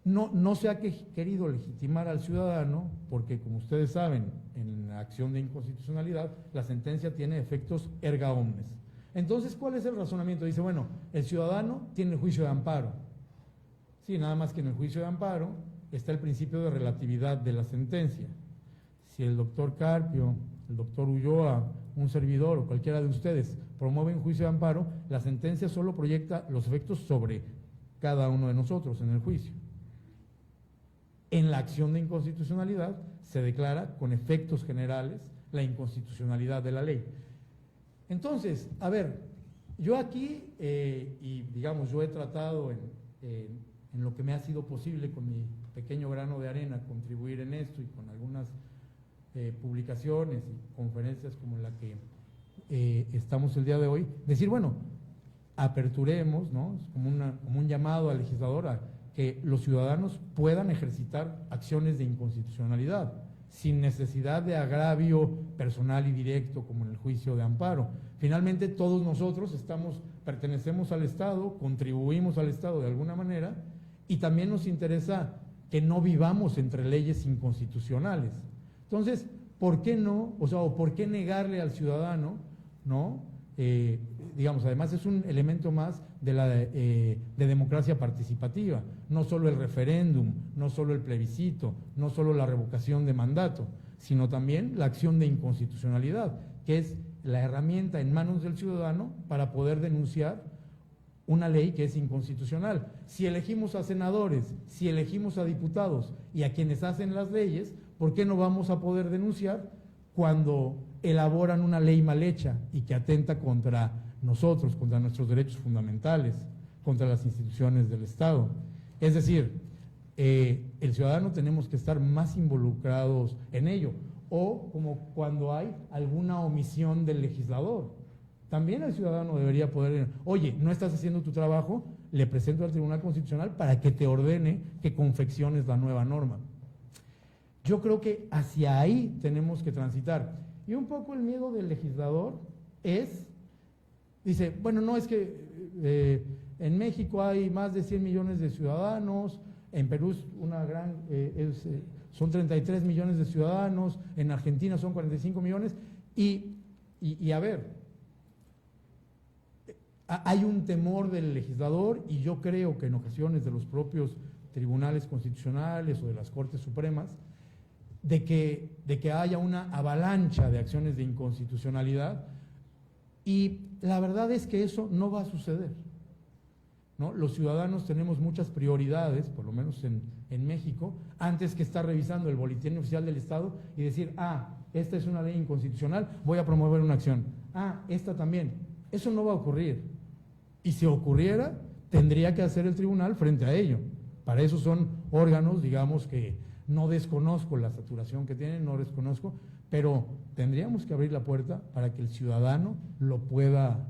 Speaker 4: No se ha querido legitimar al ciudadano porque, como ustedes saben, en la acción de inconstitucionalidad la sentencia tiene efectos erga omnes. Entonces, ¿cuál es el razonamiento? Dice, bueno, el ciudadano tiene el juicio de amparo. Sí, nada más que en el juicio de amparo está el principio de relatividad de la sentencia. Si el doctor Carpio, el doctor Ulloa, un servidor o cualquiera de ustedes promueve un juicio de amparo, la sentencia solo proyecta los efectos sobre cada uno de nosotros en el juicio. En la acción de inconstitucionalidad se declara con efectos generales la inconstitucionalidad de la ley. Entonces, a ver, yo aquí, y digamos, yo he tratado en lo que me ha sido posible con mi pequeño grano de arena contribuir en esto y con algunas publicaciones y conferencias como la que estamos el día de hoy, decir, bueno, aperturemos, ¿no? Como un llamado al legislador a que los ciudadanos puedan ejercitar acciones de inconstitucionalidad sin necesidad de agravio personal y directo como en el juicio de amparo. Finalmente todos nosotros pertenecemos al Estado, contribuimos al Estado de alguna manera y también nos interesa que no vivamos entre leyes inconstitucionales. Entonces, ¿por qué no? O ¿por qué negarle al ciudadano, ¿no? Digamos, además es un elemento más de democracia participativa, no solo el referéndum, no solo el plebiscito, no solo la revocación de mandato, sino también la acción de inconstitucionalidad, que es la herramienta en manos del ciudadano para poder denunciar una ley que es inconstitucional. Si elegimos a senadores, si elegimos a diputados y a quienes hacen las leyes, ¿por qué no vamos a poder denunciar cuando elaboran una ley mal hecha y que atenta contra nosotros, contra nuestros derechos fundamentales, contra las instituciones del Estado? Es decir, el ciudadano tenemos que estar más involucrados en ello, o como cuando hay alguna omisión del legislador. También el ciudadano debería poder, oye, no estás haciendo tu trabajo, le presento al Tribunal Constitucional para que te ordene que confecciones la nueva norma. Yo creo que hacia ahí tenemos que transitar. Y un poco el miedo del legislador dice, bueno, no, es que en México hay más de 100 millones de ciudadanos, en Perú son 33 millones de ciudadanos, en Argentina son 45 millones, y a ver, hay un temor del legislador, y yo creo que en ocasiones de los propios tribunales constitucionales o de las Cortes Supremas, de que haya una avalancha de acciones de inconstitucionalidad, y la verdad es que eso no va a suceder, ¿no? Los ciudadanos tenemos muchas prioridades, por lo menos en México, antes que estar revisando el boletín oficial del Estado y decir, esta es una ley inconstitucional, voy a promover una acción, esta también. Eso no va a ocurrir, y si ocurriera, tendría que hacer el tribunal frente a ello. Para eso son órganos, digamos, que no desconozco la saturación que tienen, no desconozco, pero tendríamos que abrir la puerta para que el ciudadano lo pueda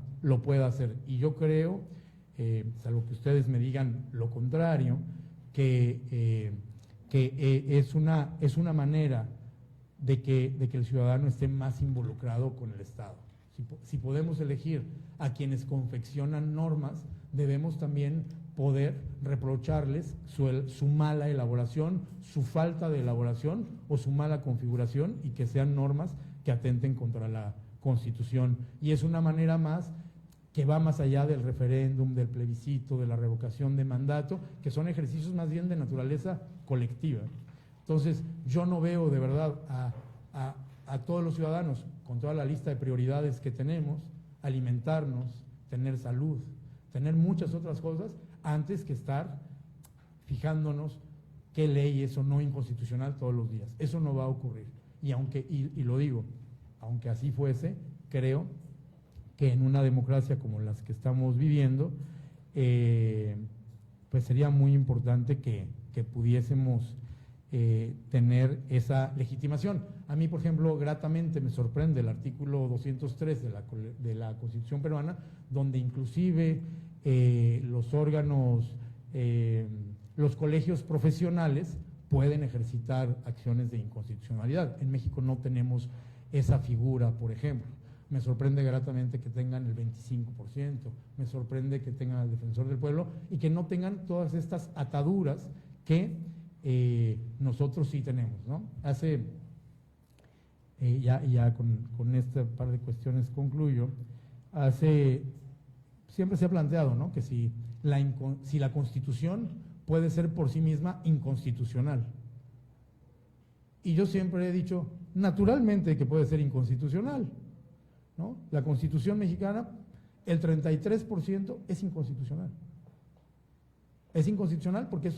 Speaker 4: hacer. Y yo creo, salvo que ustedes me digan lo contrario, que es una manera de que el ciudadano esté más involucrado con el Estado. Si podemos elegir a quienes confeccionan normas, debemos también poder reprocharles su mala elaboración, su falta de elaboración o su mala configuración, y que sean normas que atenten contra la Constitución. Y es una manera más que va más allá del referéndum, del plebiscito, de la revocación de mandato, que son ejercicios más bien de naturaleza colectiva. Entonces, yo no veo de verdad a todos los ciudadanos, con toda la lista de prioridades que tenemos, alimentarnos, tener salud, tener muchas otras cosas, antes que estar fijándonos qué ley es o no inconstitucional todos los días. Eso no va a ocurrir. Y lo digo, aunque así fuese, creo que en una democracia como las que estamos viviendo, pues sería muy importante que pudiésemos tener esa legitimación. A mí, por ejemplo, gratamente me sorprende el artículo 203 de la Constitución peruana, donde inclusive los órganos, los colegios profesionales pueden ejercitar acciones de inconstitucionalidad. En México no tenemos esa figura, por ejemplo. Me sorprende gratamente que tengan el 25%, me sorprende que tengan al defensor del pueblo y que no tengan todas estas ataduras que nosotros sí tenemos, ¿no? Ya con este par de cuestiones concluyo. Siempre se ha planteado, ¿no?, que si la Constitución puede ser por sí misma inconstitucional. Y yo siempre he dicho, naturalmente que puede ser inconstitucional, ¿no? La Constitución mexicana, el 33% es inconstitucional. Es inconstitucional porque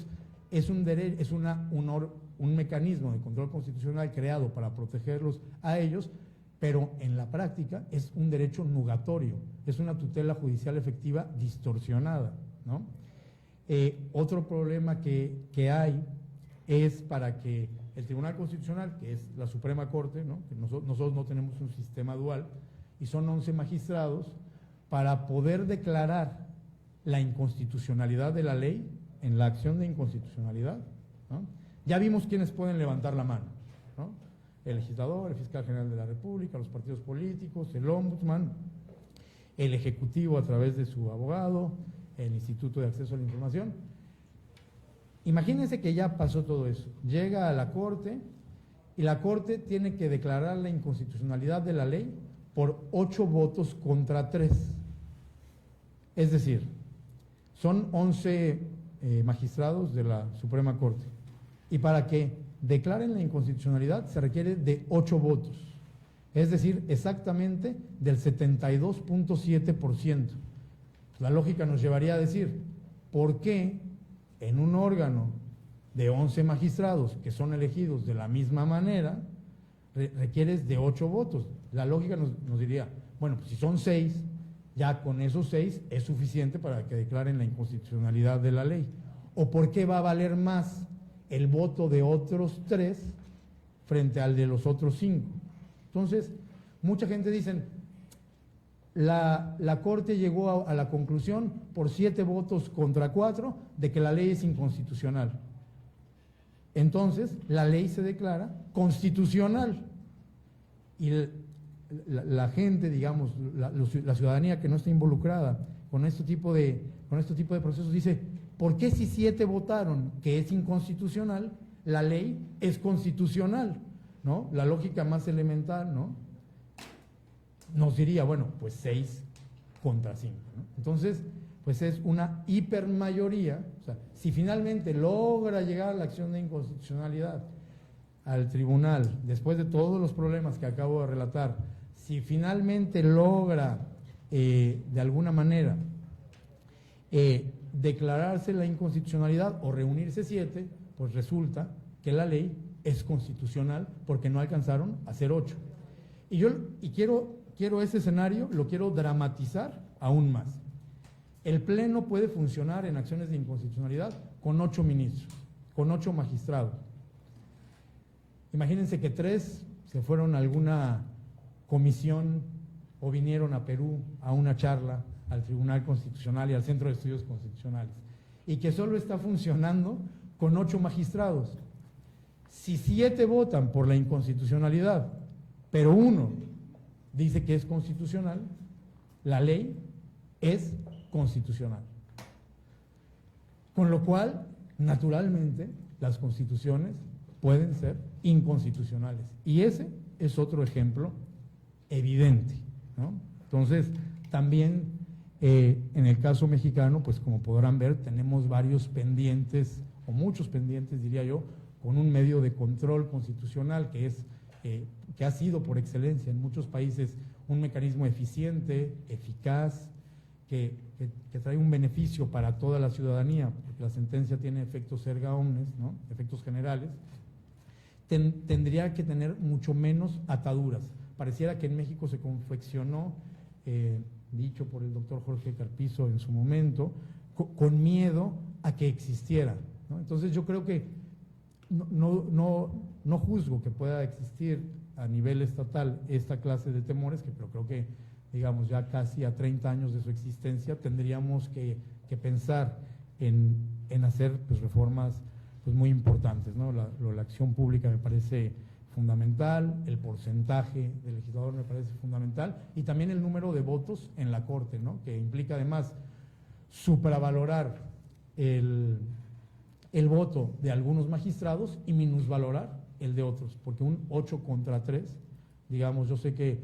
Speaker 4: es un mecanismo de control constitucional creado para protegerlos a ellos, pero en la práctica es un derecho nugatorio, es una tutela judicial efectiva distorsionada, ¿no? Otro problema que hay es para que el Tribunal Constitucional, que es la Suprema Corte, ¿no?, que nosotros no tenemos un sistema dual, y son 11 magistrados, para poder declarar la inconstitucionalidad de la ley en la acción de inconstitucionalidad, ¿no? Ya vimos quiénes pueden levantar la mano, ¿no? el legislador, el fiscal general de la República, los partidos políticos, el ombudsman, el ejecutivo a través de su abogado, el Instituto de Acceso a la Información. Imagínense que ya pasó todo eso, llega a la Corte y la Corte tiene que declarar la inconstitucionalidad de la ley por 8 votos contra 3. Es decir, son 11 magistrados de la Suprema Corte y para que declaren la inconstitucionalidad se requiere de 8 votos, es decir, exactamente del 72.7%. La lógica nos llevaría a decir, ¿por qué en un órgano de 11 magistrados que son elegidos de la misma manera requieres de 8 votos? La lógica nos diría, bueno, pues si son 6, ya con esos 6 es suficiente para que declaren la inconstitucionalidad de la ley. ¿O por qué va a valer más el voto de otros 3 frente al de los otros 5? Entonces, mucha gente dice, la Corte llegó a la conclusión por 7 votos contra 4 de que la ley es inconstitucional. Entonces, la ley se declara constitucional. Y la gente, digamos, la ciudadanía que no está involucrada con este tipo de procesos dice, ¿por qué si 7 votaron que es inconstitucional, la ley es constitucional? ¿No? La lógica más elemental, ¿no?, nos diría, bueno, pues 6 contra 5, ¿no? Entonces, pues es una hipermayoría. O sea, si finalmente logra llegar la acción de inconstitucionalidad al tribunal, después de todos los problemas que acabo de relatar, si finalmente logra de alguna manera declararse la inconstitucionalidad o reunirse 7, pues resulta que la ley es constitucional porque no alcanzaron a ser 8. Y quiero ese escenario, lo quiero dramatizar aún más. El Pleno puede funcionar en acciones de inconstitucionalidad con 8 ministros, con 8 magistrados. Imagínense que 3 se fueron a alguna comisión o vinieron a Perú a una charla al Tribunal Constitucional y al Centro de Estudios Constitucionales, y que solo está funcionando con 8 magistrados. Si 7 votan por la inconstitucionalidad, pero 1 dice que es constitucional, la ley es constitucional. Con lo cual, naturalmente, las constituciones pueden ser inconstitucionales. Y ese es otro ejemplo evidente, ¿no? Entonces, también en el caso mexicano, pues como podrán ver, tenemos varios pendientes, o muchos pendientes, diría yo, con un medio de control constitucional que ha sido por excelencia en muchos países un mecanismo eficiente, eficaz, que trae un beneficio para toda la ciudadanía, porque la sentencia tiene efectos erga omnes, ¿no?, efectos generales. Tendría que tener mucho menos ataduras. Pareciera que en México se confeccionó, dicho por el doctor Jorge Carpizo en su momento, con miedo a que existiera, ¿no? Entonces yo creo que no juzgo que pueda existir a nivel estatal esta clase de temores, pero creo que, digamos, ya casi a 30 años de su existencia tendríamos que pensar en hacer, pues, reformas, pues, muy importantes, ¿no? La acción pública me parece fundamental, el porcentaje del legislador me parece fundamental, y también el número de votos en la Corte, ¿no?, que implica además supravalorar el voto de algunos magistrados y minusvalorar el de otros, porque un 8 contra 3, digamos, yo sé que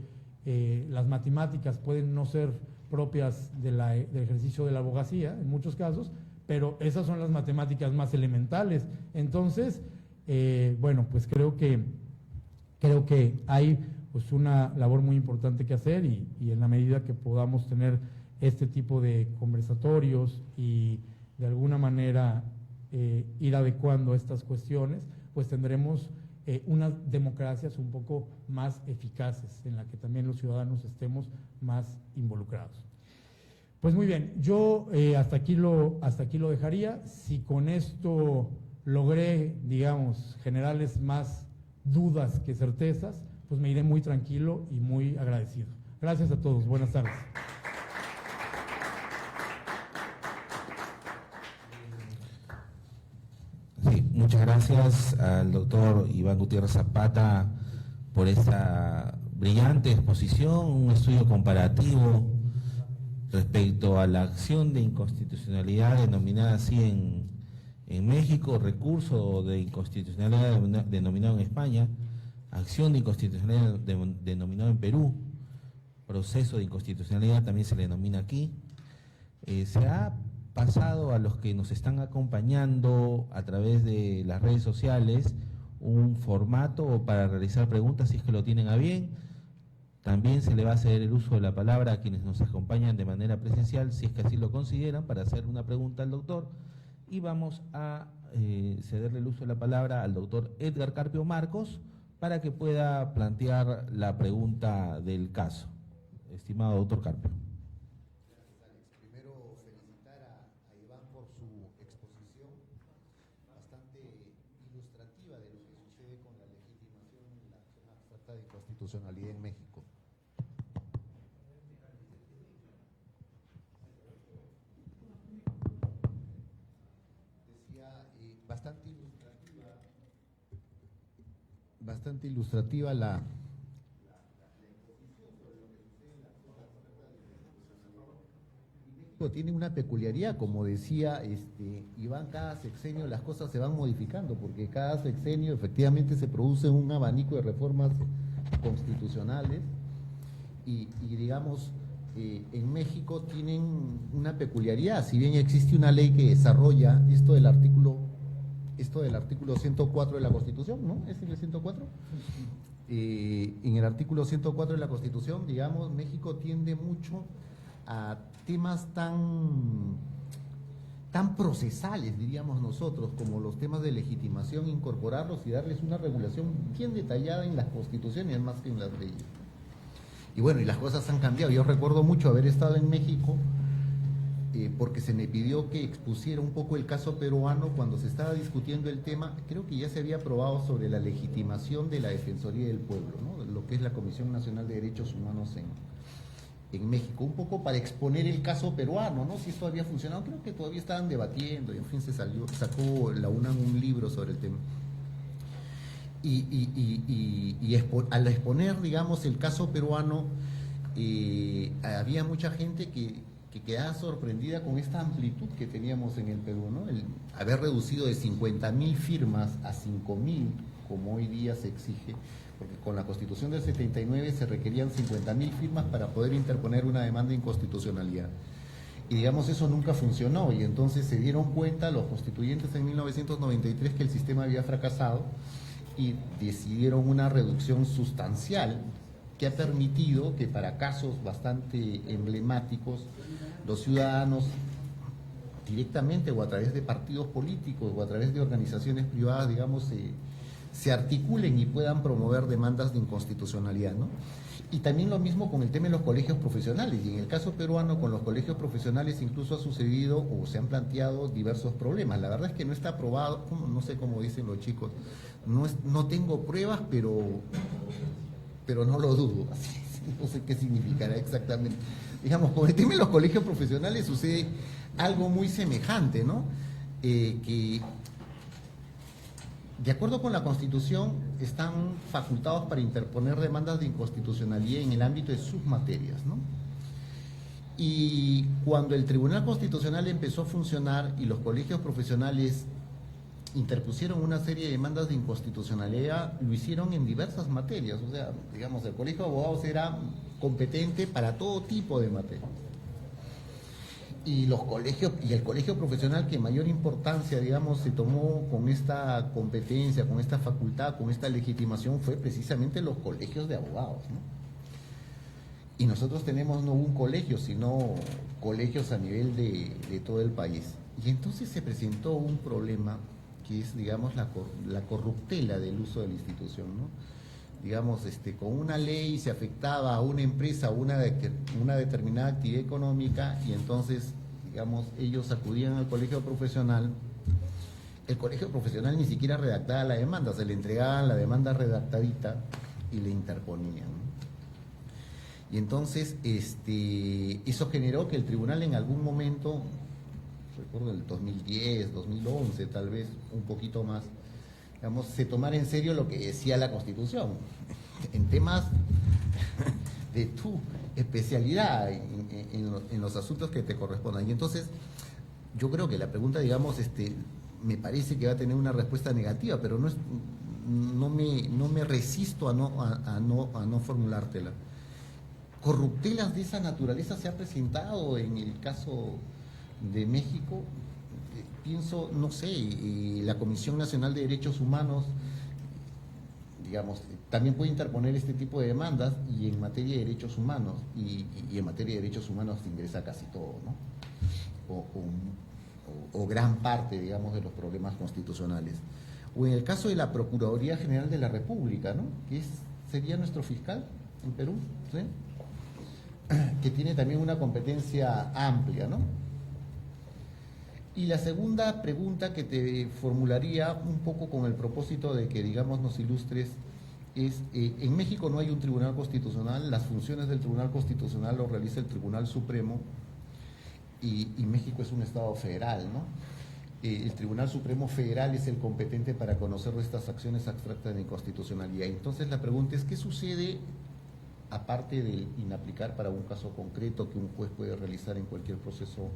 Speaker 4: las matemáticas pueden no ser propias del ejercicio de la abogacía en muchos casos, pero esas son las matemáticas más elementales. Entonces, bueno, pues creo que hay, pues, una labor muy importante que hacer, y en la medida que podamos tener este tipo de conversatorios y de alguna manera ir adecuando estas cuestiones, pues tendremos unas democracias un poco más eficaces, en la que también los ciudadanos estemos más involucrados. Pues muy bien, yo hasta aquí lo dejaría. Si con esto logré, digamos, generarles más dudas que certezas, pues me iré muy tranquilo y muy agradecido. Gracias a todos, buenas tardes.
Speaker 3: Sí, muchas gracias al doctor Iván Gutiérrez Zapata por esta brillante exposición, un estudio comparativo respecto a la acción de inconstitucionalidad denominada así en México, recurso de inconstitucionalidad denominado en España, acción de inconstitucionalidad denominado en Perú, proceso de inconstitucionalidad también se le denomina aquí. Se ha pasado a los que nos están acompañando a través de las redes sociales un formato para realizar preguntas si es que lo tienen a bien. También se le va a ceder el uso de la palabra a quienes nos acompañan de manera presencial, si es que así lo consideran, para hacer una pregunta al doctor. Y vamos a cederle el uso de la palabra al doctor Edgar Carpio Marcos para que pueda plantear la pregunta del caso. Estimado doctor Carpio.
Speaker 5: Gracias, Alex. Primero, felicitar a Iván por su exposición bastante ilustrativa de lo que sucede con la legitimación y la acción abstracta de inconstitucionalidad en México. Bastante ilustrativa la tiene una peculiaridad, como decía Iván, cada sexenio las cosas se van modificando, porque cada sexenio efectivamente se produce un abanico de reformas constitucionales y digamos, en México tienen una peculiaridad, si bien existe una ley que desarrolla esto del artículo 104 de la Constitución, ¿no? ¿Es el 104? En el artículo 104 de la Constitución, digamos, México tiende mucho a temas tan procesales, diríamos nosotros, como los temas de legitimación, incorporarlos y darles una regulación bien detallada en las constituciones más que en las leyes. Y bueno, y las cosas han cambiado. Yo recuerdo mucho haber estado en México porque se me pidió que expusiera un poco el caso peruano cuando se estaba discutiendo el tema. Creo que ya se había aprobado sobre la legitimación de la Defensoría del Pueblo, ¿no? Lo que es la Comisión Nacional de Derechos Humanos en México, un poco para exponer el caso peruano, ¿no? Si esto había funcionado, creo que todavía estaban debatiendo y en fin sacó la UNAM un libro sobre el tema. Al exponer, digamos, el caso peruano, había mucha gente que quedaba sorprendida con esta amplitud que teníamos en el Perú, ¿no? El haber reducido de 50.000 firmas a 5.000, como hoy día se exige, porque con la Constitución del 79 se requerían 50.000 firmas para poder interponer una demanda de inconstitucionalidad. Y digamos, eso nunca funcionó, y entonces se dieron cuenta los constituyentes en 1993 que el sistema había fracasado y decidieron una reducción sustancial que ha permitido que para casos bastante emblemáticos los ciudadanos directamente o a través de partidos políticos o a través de organizaciones privadas, digamos, se articulen y puedan promover demandas de inconstitucionalidad, ¿no? Y también lo mismo con el tema de los colegios profesionales, y en el caso peruano con los colegios profesionales incluso ha sucedido o se han planteado diversos problemas. La verdad es que no está aprobado, no sé cómo dicen los chicos, no tengo pruebas, pero no lo dudo, no sé qué significará exactamente. Digamos, con el tema de los colegios profesionales sucede algo muy semejante, ¿no? Que de acuerdo con la Constitución están facultados para interponer demandas de inconstitucionalidad en el ámbito de sus materias, ¿no? Y cuando el Tribunal Constitucional empezó a funcionar y los colegios profesionales interpusieron una serie de demandas de inconstitucionalidad, lo hicieron en diversas materias. O sea, digamos, el Colegio de Abogados era competente para todo tipo de materias. Y los colegios, y el colegio profesional que mayor importancia, digamos, se tomó con esta competencia, con esta facultad, con esta legitimación, fue precisamente los colegios de abogados, ¿no? Y nosotros tenemos no un colegio, sino colegios a nivel de todo el país. Y entonces se presentó un problema que es, digamos, la corruptela del uso de la institución, ¿no? Digamos, con una ley se afectaba a una empresa, a una determinada actividad económica, y entonces, digamos, ellos acudían al colegio profesional. El colegio profesional ni siquiera redactaba la demanda, se le entregaban la demanda redactadita y le interponían, ¿no? Y entonces, eso generó que el tribunal en algún momento, recuerdo el 2010, 2011, tal vez un poquito más, digamos, se tomara en serio lo que decía la Constitución, en temas de tu especialidad, en los asuntos que te correspondan. Y entonces, yo creo que la pregunta, digamos, me parece que va a tener una respuesta negativa, pero no me resisto a no formulártela. ¿Corruptelas de esa naturaleza se ha presentado en el caso de México? Pienso, no sé, la Comisión Nacional de Derechos Humanos, digamos, también puede interponer este tipo de demandas, y en materia de derechos humanos, y en materia de derechos humanos ingresa casi todo, ¿no? O gran parte, digamos, de los problemas constitucionales. O en el caso de la Procuraduría General de la República, ¿no? Que sería nuestro fiscal en Perú, ¿sí? Que tiene también una competencia amplia, ¿no? Y la segunda pregunta que te formularía, un poco con el propósito de que, digamos, nos ilustres, es, en México no hay un tribunal constitucional, las funciones del tribunal constitucional lo realiza el Tribunal Supremo, y México es un estado federal, ¿no? El Tribunal Supremo Federal es el competente para conocer estas acciones abstractas de inconstitucionalidad. Entonces la pregunta es, ¿qué sucede, aparte de inaplicar para un caso concreto que un juez puede realizar en cualquier proceso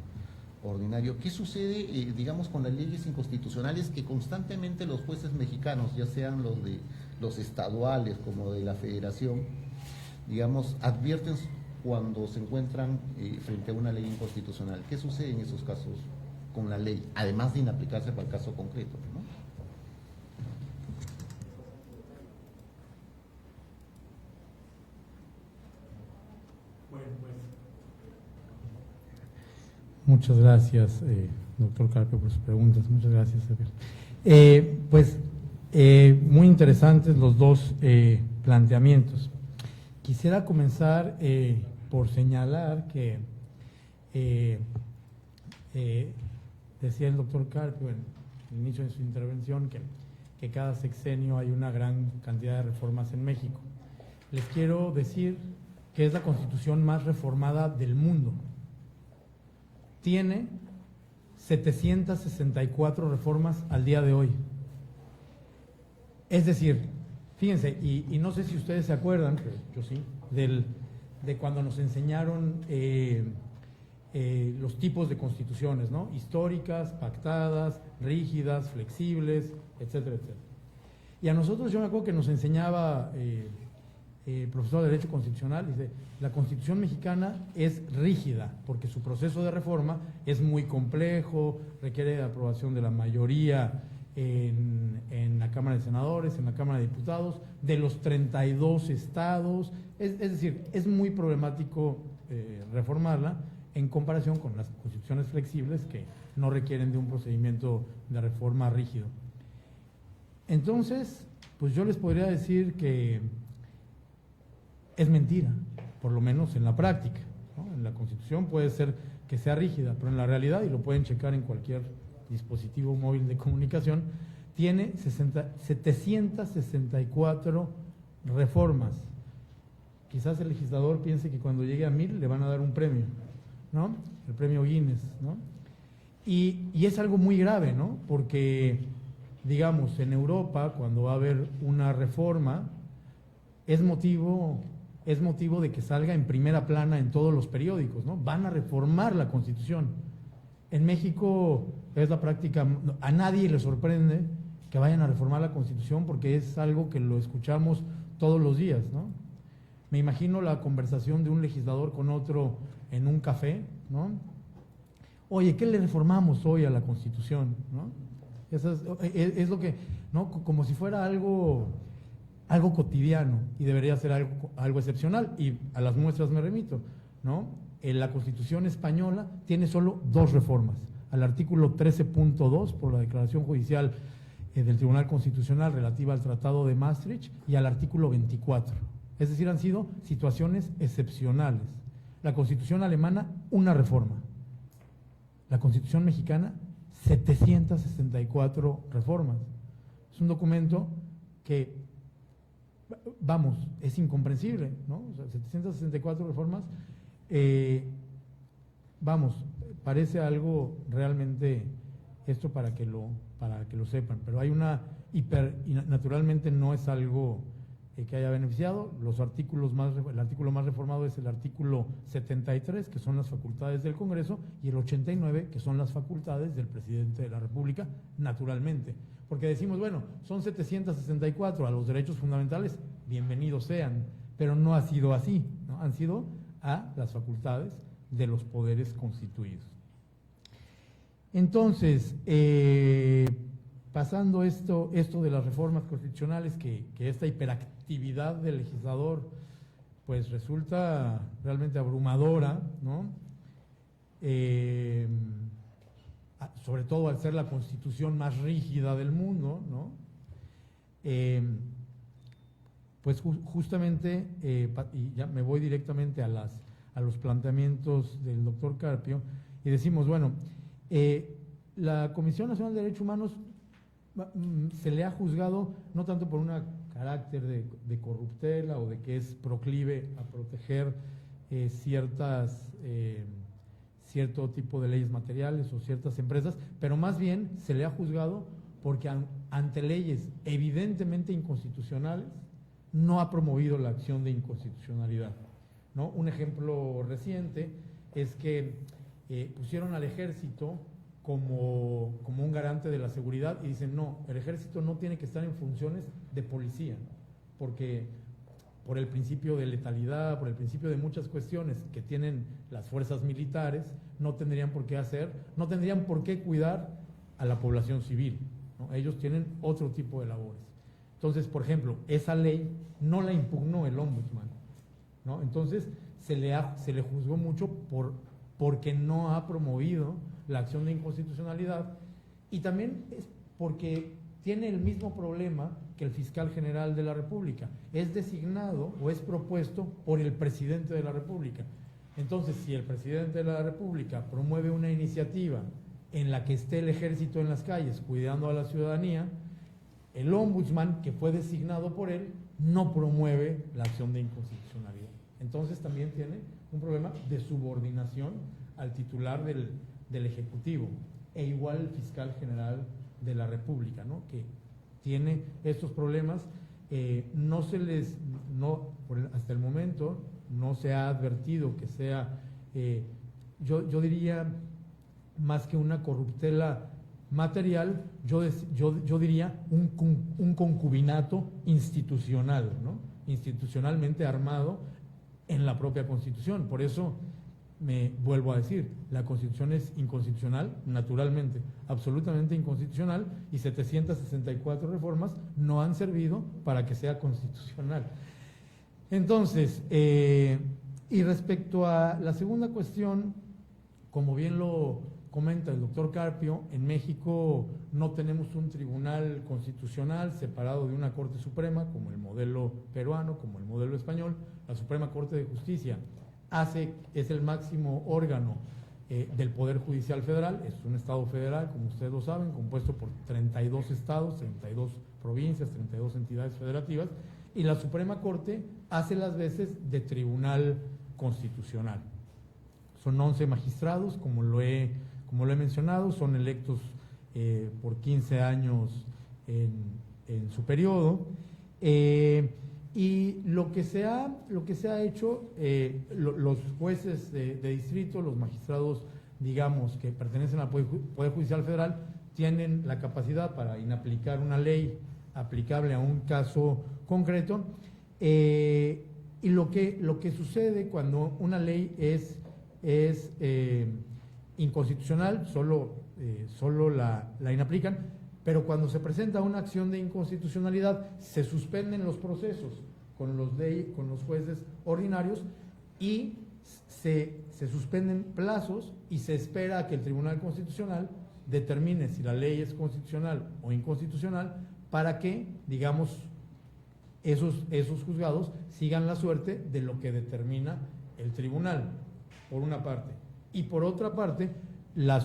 Speaker 5: ordinario, qué sucede, digamos, con las leyes inconstitucionales que constantemente los jueces mexicanos, ya sean los estaduales como de la federación, digamos, advierten cuando se encuentran frente a una ley inconstitucional? ¿Qué sucede en esos casos con la ley, además de inaplicarse para el caso concreto, ¿no?
Speaker 4: Bueno, pues, muchas gracias, doctor Carpio, por sus preguntas. Muchas gracias, Javier. Muy interesantes los dos planteamientos. Quisiera comenzar por señalar que decía el doctor Carpio en el inicio de su intervención que cada sexenio hay una gran cantidad de reformas en México. Les quiero decir que es la constitución más reformada del mundo. Tiene 764 reformas al día de hoy. Es decir, fíjense, y no sé si ustedes se acuerdan, pero yo sí, de cuando nos enseñaron los tipos de constituciones, ¿no? Históricas, pactadas, rígidas, flexibles, etcétera, etcétera. Y a nosotros, yo me acuerdo que nos enseñaba el profesor de Derecho Constitucional, dice, la Constitución mexicana es rígida porque su proceso de reforma es muy complejo, requiere de aprobación de la mayoría en la Cámara de Senadores, en la Cámara de Diputados, de los 32 estados, es decir, es muy problemático reformarla en comparación con las constituciones flexibles que no requieren de un procedimiento de reforma rígido. Entonces, pues yo les podría decir que es mentira, por lo menos en la práctica, ¿no? En la Constitución puede ser que sea rígida, pero en la realidad, y lo pueden checar en cualquier dispositivo móvil de comunicación, tiene 764 reformas. Quizás el legislador piense que cuando llegue a 1000 le van a dar un premio, ¿no? El premio Guinness, ¿no? Y es algo muy grave, ¿no? Porque, digamos, en Europa, cuando va a haber una reforma, es motivo de que salga en primera plana en todos los periódicos, ¿no? Van a reformar la Constitución. En México es la práctica, a nadie le sorprende que vayan a reformar la Constitución porque es algo que lo escuchamos todos los días, ¿no? Me imagino la conversación de un legislador con otro en un café, ¿no? Oye, ¿qué le reformamos hoy a la Constitución? ¿No? Eso es lo que, ¿no? Como si fuera algo cotidiano y debería ser algo excepcional, y a las muestras me remito, ¿no? La Constitución española tiene solo 2 reformas, al artículo 13.2 por la declaración judicial del Tribunal Constitucional relativa al Tratado de Maastricht, y al artículo 24. Es decir, han sido situaciones excepcionales. La Constitución alemana, una reforma. La Constitución mexicana, 764 reformas. Es un documento que, vamos, es incomprensible, ¿no? O sea, 764 reformas, vamos, parece algo realmente esto para que para que lo sepan, pero hay una y naturalmente no es algo que haya beneficiado. El artículo más reformado es el artículo 73, que son las facultades del Congreso, y el 89, que son las facultades del presidente de la República, naturalmente. Porque decimos, bueno, son 764 a los derechos fundamentales, bienvenidos sean, pero no ha sido así, ¿no? Han sido a las facultades de los poderes constituidos. Entonces, pasando esto de las reformas constitucionales, que esta hiperactividad del legislador pues resulta realmente abrumadora, ¿no? Sobre todo al ser la constitución más rígida del mundo, ¿no? Pues justamente, y ya me voy directamente a los planteamientos del doctor Carpio, y decimos, bueno, la Comisión Nacional de Derechos Humanos se le ha juzgado no tanto por un carácter de corruptela o de que es proclive a proteger cierto tipo de leyes materiales o ciertas empresas, pero más bien se le ha juzgado porque ante leyes evidentemente inconstitucionales no ha promovido la acción de inconstitucionalidad, ¿no? Un ejemplo reciente es que pusieron al ejército como un garante de la seguridad y dicen, no, el ejército no tiene que estar en funciones de policía, ¿no? Porque por el principio de letalidad, por el principio de muchas cuestiones que tienen las fuerzas militares, no tendrían por qué cuidar a la población civil, ¿no? Ellos tienen otro tipo de labores. Entonces, por ejemplo, esa ley no la impugnó el ombudsman, ¿no? Entonces, se le juzgó mucho porque no ha promovido la acción de inconstitucionalidad, y también es porque tiene el mismo problema que el fiscal general de la República. Es designado o es propuesto por el presidente de la República. Entonces, si el presidente de la República promueve una iniciativa en la que esté el ejército en las calles cuidando a la ciudadanía, el ombudsman, que fue designado por él, no promueve la acción de inconstitucionalidad. Entonces también tiene un problema de subordinación al titular del Ejecutivo, e igual el fiscal general de la República, ¿no? Que tiene estos problemas. Hasta el momento no se ha advertido que sea, yo diría, más que una corruptela material, yo diría un concubinato institucional, ¿no? Institucionalmente armado en la propia Constitución. Por eso me vuelvo a decir, la Constitución es inconstitucional, naturalmente, absolutamente inconstitucional, y 764 reformas no han servido para que sea constitucional. Entonces, y respecto a la segunda cuestión, como bien lo comenta el doctor Carpio, en México no tenemos un tribunal constitucional separado de una Corte Suprema, como el modelo peruano, como el modelo español. La Suprema Corte de Justicia es el máximo órgano del Poder Judicial Federal, es un Estado federal, como ustedes lo saben, compuesto por 32 estados, 32 provincias, 32 entidades federativas, y la Suprema Corte hace las veces de tribunal constitucional. Son 11 magistrados, como lo he mencionado, son electos por 15 años en su periodo, y lo que se ha hecho, los jueces de distrito, los magistrados, digamos, que pertenecen al Poder Judicial Federal, tienen la capacidad para inaplicar una ley aplicable a un caso concreto, y lo que sucede cuando una ley es inconstitucional, solo la inaplican, pero cuando se presenta una acción de inconstitucionalidad, se suspenden los procesos con los jueces ordinarios y se suspenden plazos y se espera a que el Tribunal Constitucional determine si la ley es constitucional o inconstitucional para que, digamos, esos juzgados sigan la suerte de lo que determina el tribunal, por una parte. Y por otra parte, la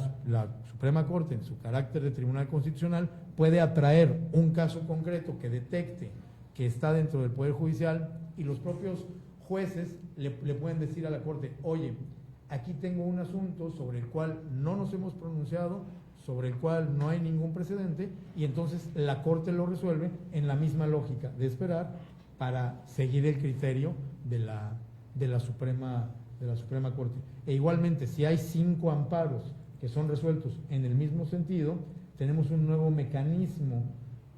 Speaker 4: Suprema Corte, en su carácter de Tribunal Constitucional, puede atraer un caso concreto que detecte que está dentro del Poder Judicial, y los propios jueces le pueden decir a la Corte, oye, aquí tengo un asunto sobre el cual no nos hemos pronunciado, sobre el cual no hay ningún precedente, y entonces la Corte lo resuelve en la misma lógica de esperar para seguir el criterio de la Suprema Corte. E igualmente, si hay 5 amparos que son resueltos en el mismo sentido, tenemos un nuevo mecanismo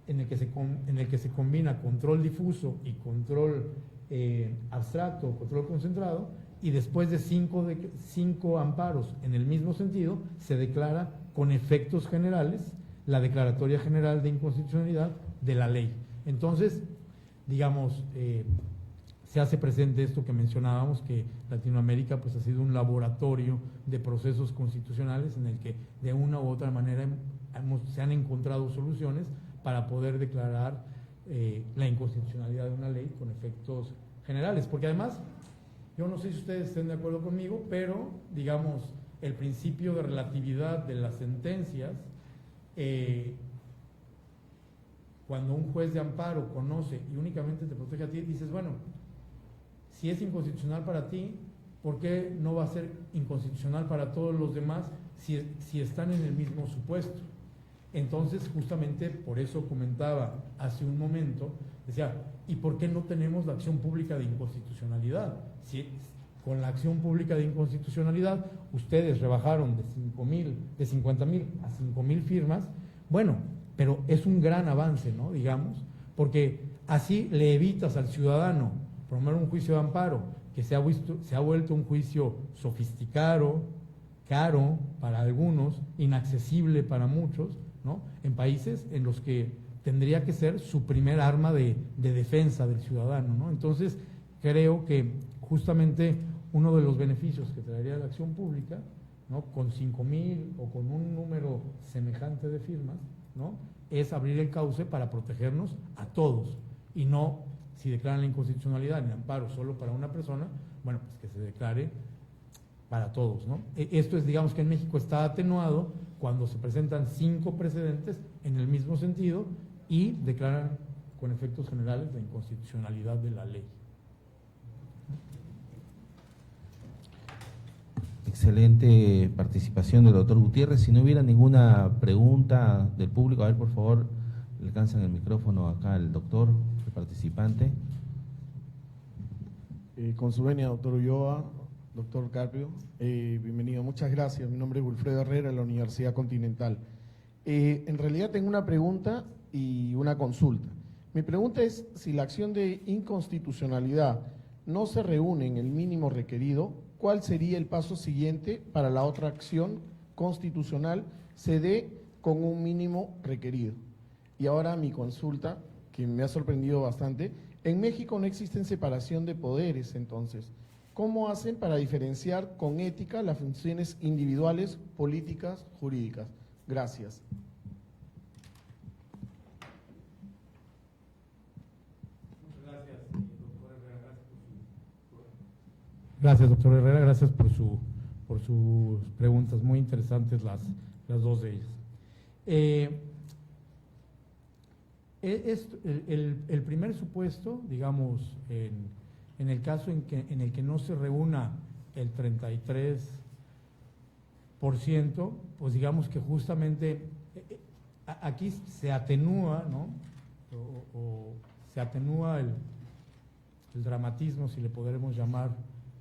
Speaker 4: en el que se combina control difuso y control abstracto o control concentrado, y después de 5 amparos en el mismo sentido, se declara con efectos generales la declaratoria general de inconstitucionalidad de la ley. Entonces, digamos, se hace presente esto que mencionábamos, que Latinoamérica pues ha sido un laboratorio de procesos constitucionales en el que de una u otra manera se han encontrado soluciones para poder declarar la inconstitucionalidad de una ley con efectos generales, porque además, yo no sé si ustedes estén de acuerdo conmigo, pero digamos, el principio de relatividad de las sentencias, cuando un juez de amparo conoce y únicamente te protege a ti, dices, bueno, si es inconstitucional para ti, ¿por qué no va a ser inconstitucional para todos los demás si están en el mismo supuesto? Entonces, justamente por eso comentaba hace un momento, decía, ¿y por qué no tenemos la acción pública de inconstitucionalidad? Si con la acción pública de inconstitucionalidad ustedes rebajaron de 50,000 a 5,000 firmas, bueno, pero es un gran avance, ¿no? Digamos, porque así le evitas al ciudadano promover un juicio de amparo que se ha vuelto un juicio sofisticado, caro para algunos, inaccesible para muchos, ¿no? En países en los que tendría que ser su primer arma de defensa del ciudadano, ¿no? Entonces, creo que justamente uno de los beneficios que traería la acción pública, ¿no? Con 5,000 o con un número semejante de firmas, ¿no? Es abrir el cauce para protegernos a todos, y no, si declaran la inconstitucionalidad en el amparo solo para una persona, bueno, pues que se declare para todos, ¿no? Esto es, digamos, que en México está atenuado cuando se presentan 5 precedentes en el mismo sentido y declaran con efectos generales la inconstitucionalidad de la ley.
Speaker 3: Excelente participación del doctor Gutiérrez. Si no hubiera ninguna pregunta del público, a ver, por favor, le alcanzan el micrófono acá al doctor, el participante.
Speaker 6: Con su venia, doctor Ulloa, doctor Carpio, bienvenido, muchas gracias. Mi nombre es Wilfredo Herrera, de la Universidad Continental. En realidad tengo una pregunta y una consulta. Mi pregunta es, si la acción de inconstitucionalidad no se reúne en el mínimo requerido, ¿cuál sería el paso siguiente para la otra acción constitucional se dé con un mínimo requerido? Y ahora mi consulta, que me ha sorprendido bastante. En México no existen separación de poderes, entonces, ¿cómo hacen para diferenciar con ética las funciones individuales, políticas, jurídicas? Gracias.
Speaker 4: Gracias, doctor Herrera, gracias por sus preguntas, muy interesantes las dos de ellas. El primer supuesto, digamos, en el caso en el que no se reúna el 33%, pues digamos que justamente aquí se atenúa, ¿no? O se atenúa el dramatismo, si le podremos llamar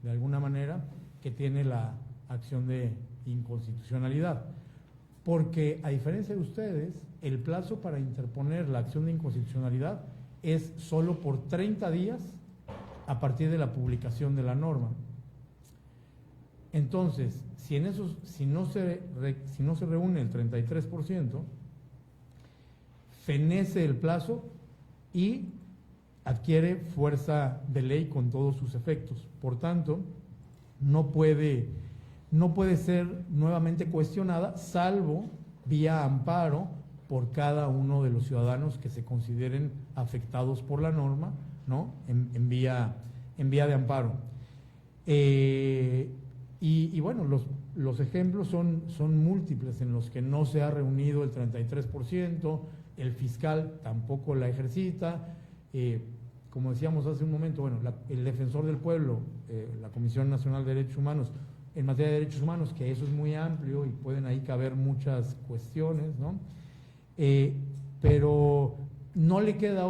Speaker 4: de alguna manera, que tiene la acción de inconstitucionalidad. Porque, a diferencia de ustedes, el plazo para interponer la acción de inconstitucionalidad es solo por 30 días a partir de la publicación de la norma. Entonces, si no se reúne el 33%, fenece el plazo y adquiere fuerza de ley con todos sus efectos. Por tanto, no puede ser nuevamente cuestionada, salvo vía amparo por cada uno de los ciudadanos que se consideren afectados por la norma, ¿no? En vía de amparo. Y bueno, los ejemplos son múltiples en los que no se ha reunido el 33%, el fiscal tampoco la ejercita. Como decíamos hace un momento, bueno, el defensor del pueblo, la Comisión Nacional de Derechos Humanos, en materia de derechos humanos, que eso es muy amplio y pueden ahí caber muchas cuestiones, ¿no? Pero no queda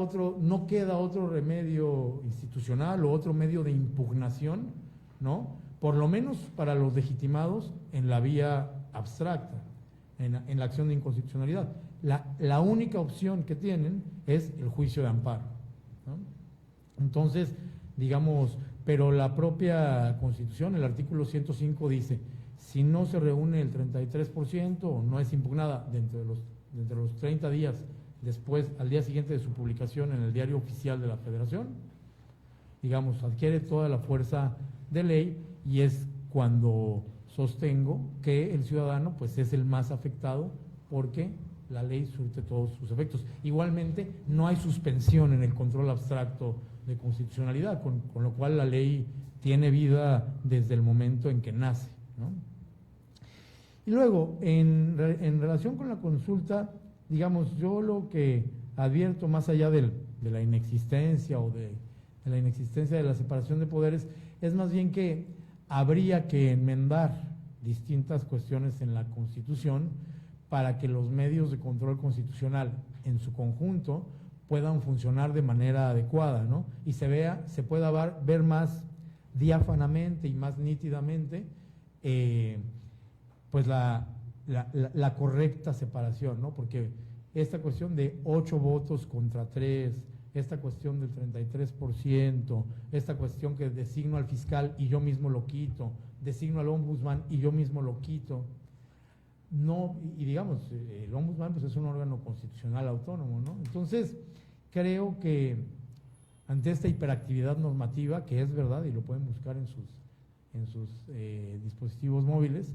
Speaker 4: otro remedio institucional o otro medio de impugnación, ¿no? Por lo menos para los legitimados en la vía abstracta, en la acción de inconstitucionalidad. La única opción que tienen es el juicio de amparo, ¿no? Entonces, digamos, pero la propia Constitución, el artículo 105 dice, si no se reúne el 33% o no es impugnada dentro de los 30 días después, al día siguiente de su publicación en el Diario Oficial de la Federación, digamos, adquiere toda la fuerza de ley, y es cuando sostengo que el ciudadano pues es el más afectado, porque la ley surte todos sus efectos. Igualmente, no hay suspensión en el control abstracto de constitucionalidad, con lo cual la ley tiene vida desde el momento en que nace, ¿no? Y luego, en relación con la consulta, digamos, yo lo que advierto, más allá de la inexistencia o de la inexistencia de la separación de poderes, es más bien que habría que enmendar distintas cuestiones en la Constitución para que los medios de control constitucional en su conjunto puedan funcionar de manera adecuada, ¿no? Y se pueda ver más diáfanamente y más nítidamente pues la correcta separación, ¿no? Porque esta cuestión de 8 votos contra 3, esta cuestión del 33%, esta cuestión que designo al fiscal y yo mismo lo quito, designo al ombudsman y yo mismo lo quito, no, y digamos, el ombudsman pues es un órgano constitucional autónomo, ¿no? Entonces, creo que ante esta hiperactividad normativa, que es verdad y lo pueden buscar en sus dispositivos móviles,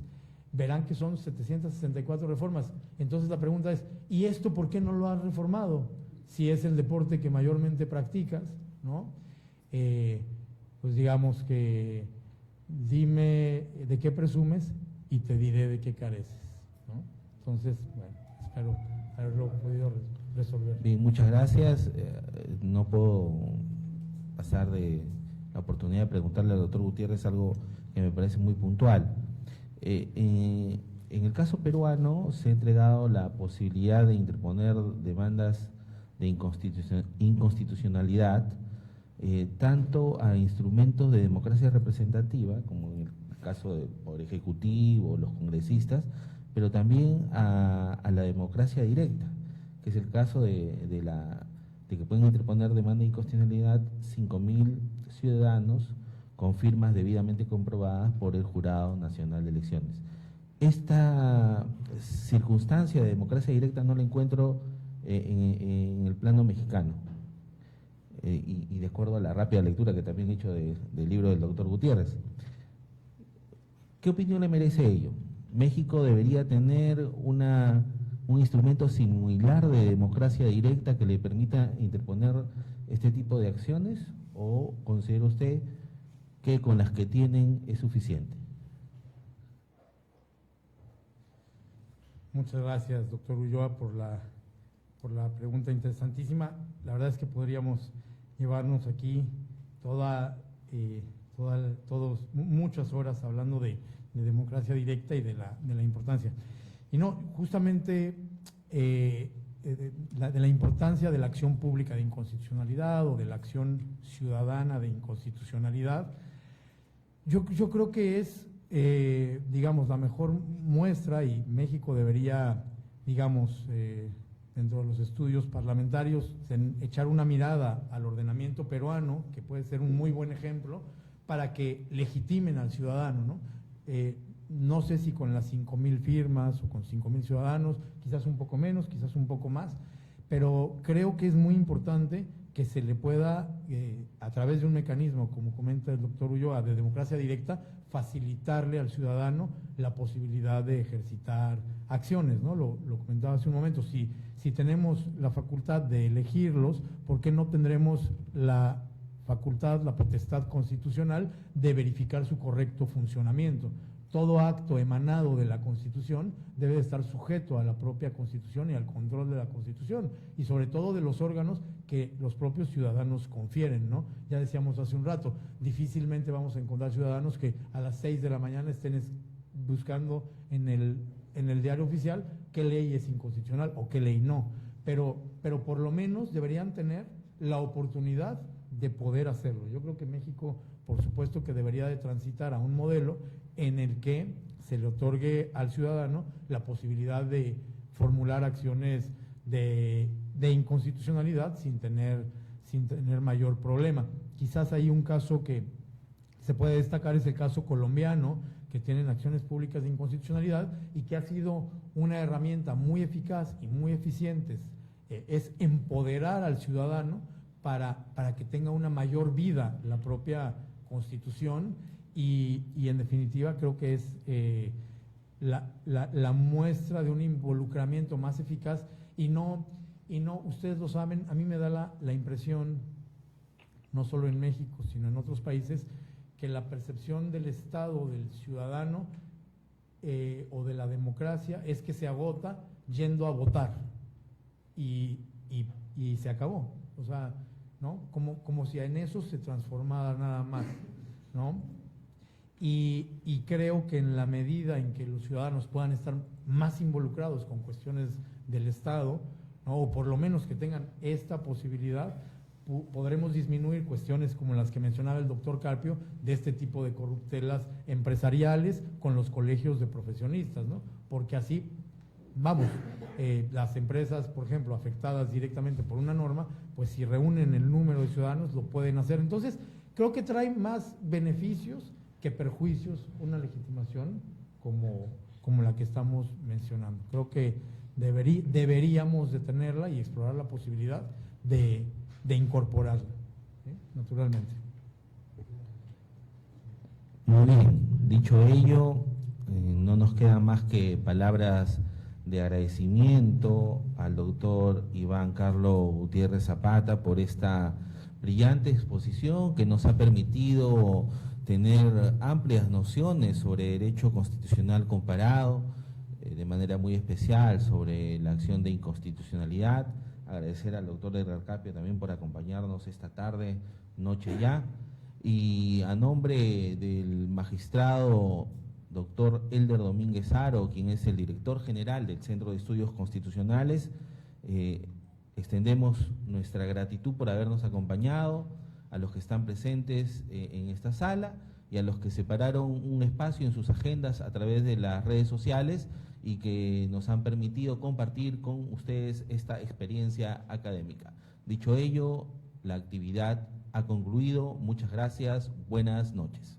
Speaker 4: verán que son 764 reformas. Entonces la pregunta es, ¿y esto por qué no lo has reformado? Si es el deporte que mayormente practicas, ¿no? Pues digamos que dime de qué presumes y te diré de qué careces, ¿no? Entonces, bueno, espero haberlo podido resolver.
Speaker 3: Bien, muchas gracias. No puedo pasar de la oportunidad de preguntarle al doctor Gutiérrez algo que me parece muy puntual. En el caso peruano se ha entregado la posibilidad de interponer demandas de inconstitucionalidad tanto a instrumentos de democracia representativa, como en el caso del Poder Ejecutivo o los congresistas, pero también a la democracia directa, que es el caso de que pueden interponer demanda de inconstitucionalidad 5.000 ciudadanos con firmas debidamente comprobadas por el Jurado Nacional de Elecciones. Esta circunstancia de democracia directa no la encuentro en el plano mexicano, y de acuerdo a la rápida lectura que también he hecho del libro del doctor Gutiérrez. ¿Qué opinión le merece ello? ¿México debería tener un instrumento similar de democracia directa que le permita interponer este tipo de acciones, o considera usted que con las que tienen es suficiente?
Speaker 4: Muchas gracias, doctor Ulloa, por la pregunta interesantísima. La verdad es que podríamos llevarnos aquí muchas horas hablando de democracia directa y de la importancia. Y no, justamente de la importancia de la acción pública de inconstitucionalidad o de la acción ciudadana de inconstitucionalidad. Yo creo que es, digamos, la mejor muestra, y México debería, digamos, dentro de los estudios parlamentarios, echar una mirada al ordenamiento peruano, que puede ser un muy buen ejemplo, para que legitimen al ciudadano, ¿no? No sé si con las 5.000 firmas o con 5.000 ciudadanos, quizás un poco menos, quizás un poco más, pero creo que es muy importante que se le pueda, a través de un mecanismo, como comenta el doctor Ulloa, de democracia directa, facilitarle al ciudadano la posibilidad de ejercitar acciones, ¿no? Lo comentaba hace un momento, si tenemos la facultad de elegirlos, ¿por qué no tendremos la facultad, la potestad constitucional de verificar su correcto funcionamiento? todo acto emanado de la Constitución debe estar sujeto a la propia Constitución y al control de la Constitución, y sobre todo de los órganos que los propios ciudadanos confieren, ¿no? Ya decíamos hace un rato, difícilmente vamos a encontrar ciudadanos que a las 6 de la mañana estén buscando en el diario oficial qué ley es inconstitucional o qué ley no, pero por lo menos deberían tener la oportunidad de poder hacerlo. Yo creo que México, por supuesto, que debería de transitar a un modelo en el que se le otorgue al ciudadano la posibilidad de formular acciones de inconstitucionalidad sin tener mayor problema. Quizás hay un caso que se puede destacar, es el caso colombiano, que tienen acciones públicas de inconstitucionalidad y que ha sido una herramienta muy eficaz y muy eficiente, es empoderar al ciudadano para que tenga una mayor vida la propia Constitución y en definitiva creo que es la muestra de un involucramiento más eficaz y no, ustedes lo saben, a mí me da la impresión, no solo en México, sino en otros países, que la percepción del Estado, del ciudadano o de la democracia es que se agota yendo a votar y se acabó, o sea, ¿no? Como si en eso se transformara nada más, ¿no? Y creo que en la medida en que los ciudadanos puedan estar más involucrados con cuestiones del Estado, ¿no? O por lo menos que tengan esta posibilidad, podremos disminuir cuestiones como las que mencionaba el doctor Carpio, de este tipo de corruptelas empresariales con los colegios de profesionistas, ¿no? Porque así, vamos, las empresas, por ejemplo, afectadas directamente por una norma, pues si reúnen el número de ciudadanos lo pueden hacer. Entonces, creo que trae más beneficios que perjuicios una legitimación como la que estamos mencionando. Creo que deberíamos de tenerla y explorar la posibilidad de incorporarla, ¿sí? Naturalmente.
Speaker 3: Muy bien, dicho ello, no nos quedan más que palabras de agradecimiento al doctor Iván Carlos Gutiérrez Zapata por esta brillante exposición que nos ha permitido tener amplias nociones sobre derecho constitucional comparado, de manera muy especial sobre la acción de inconstitucionalidad. Agradecer al doctor Edgar Carpio también por acompañarnos esta tarde, noche ya, y a nombre del magistrado doctor Elder Domínguez Haro, quien es el director general del Centro de Estudios Constitucionales, extendemos nuestra gratitud por habernos acompañado, a los que están presentes en esta sala y a los que separaron un espacio en sus agendas a través de las redes sociales y que nos han permitido compartir con ustedes esta experiencia académica. Dicho ello, la actividad ha concluido. Muchas gracias. Buenas noches.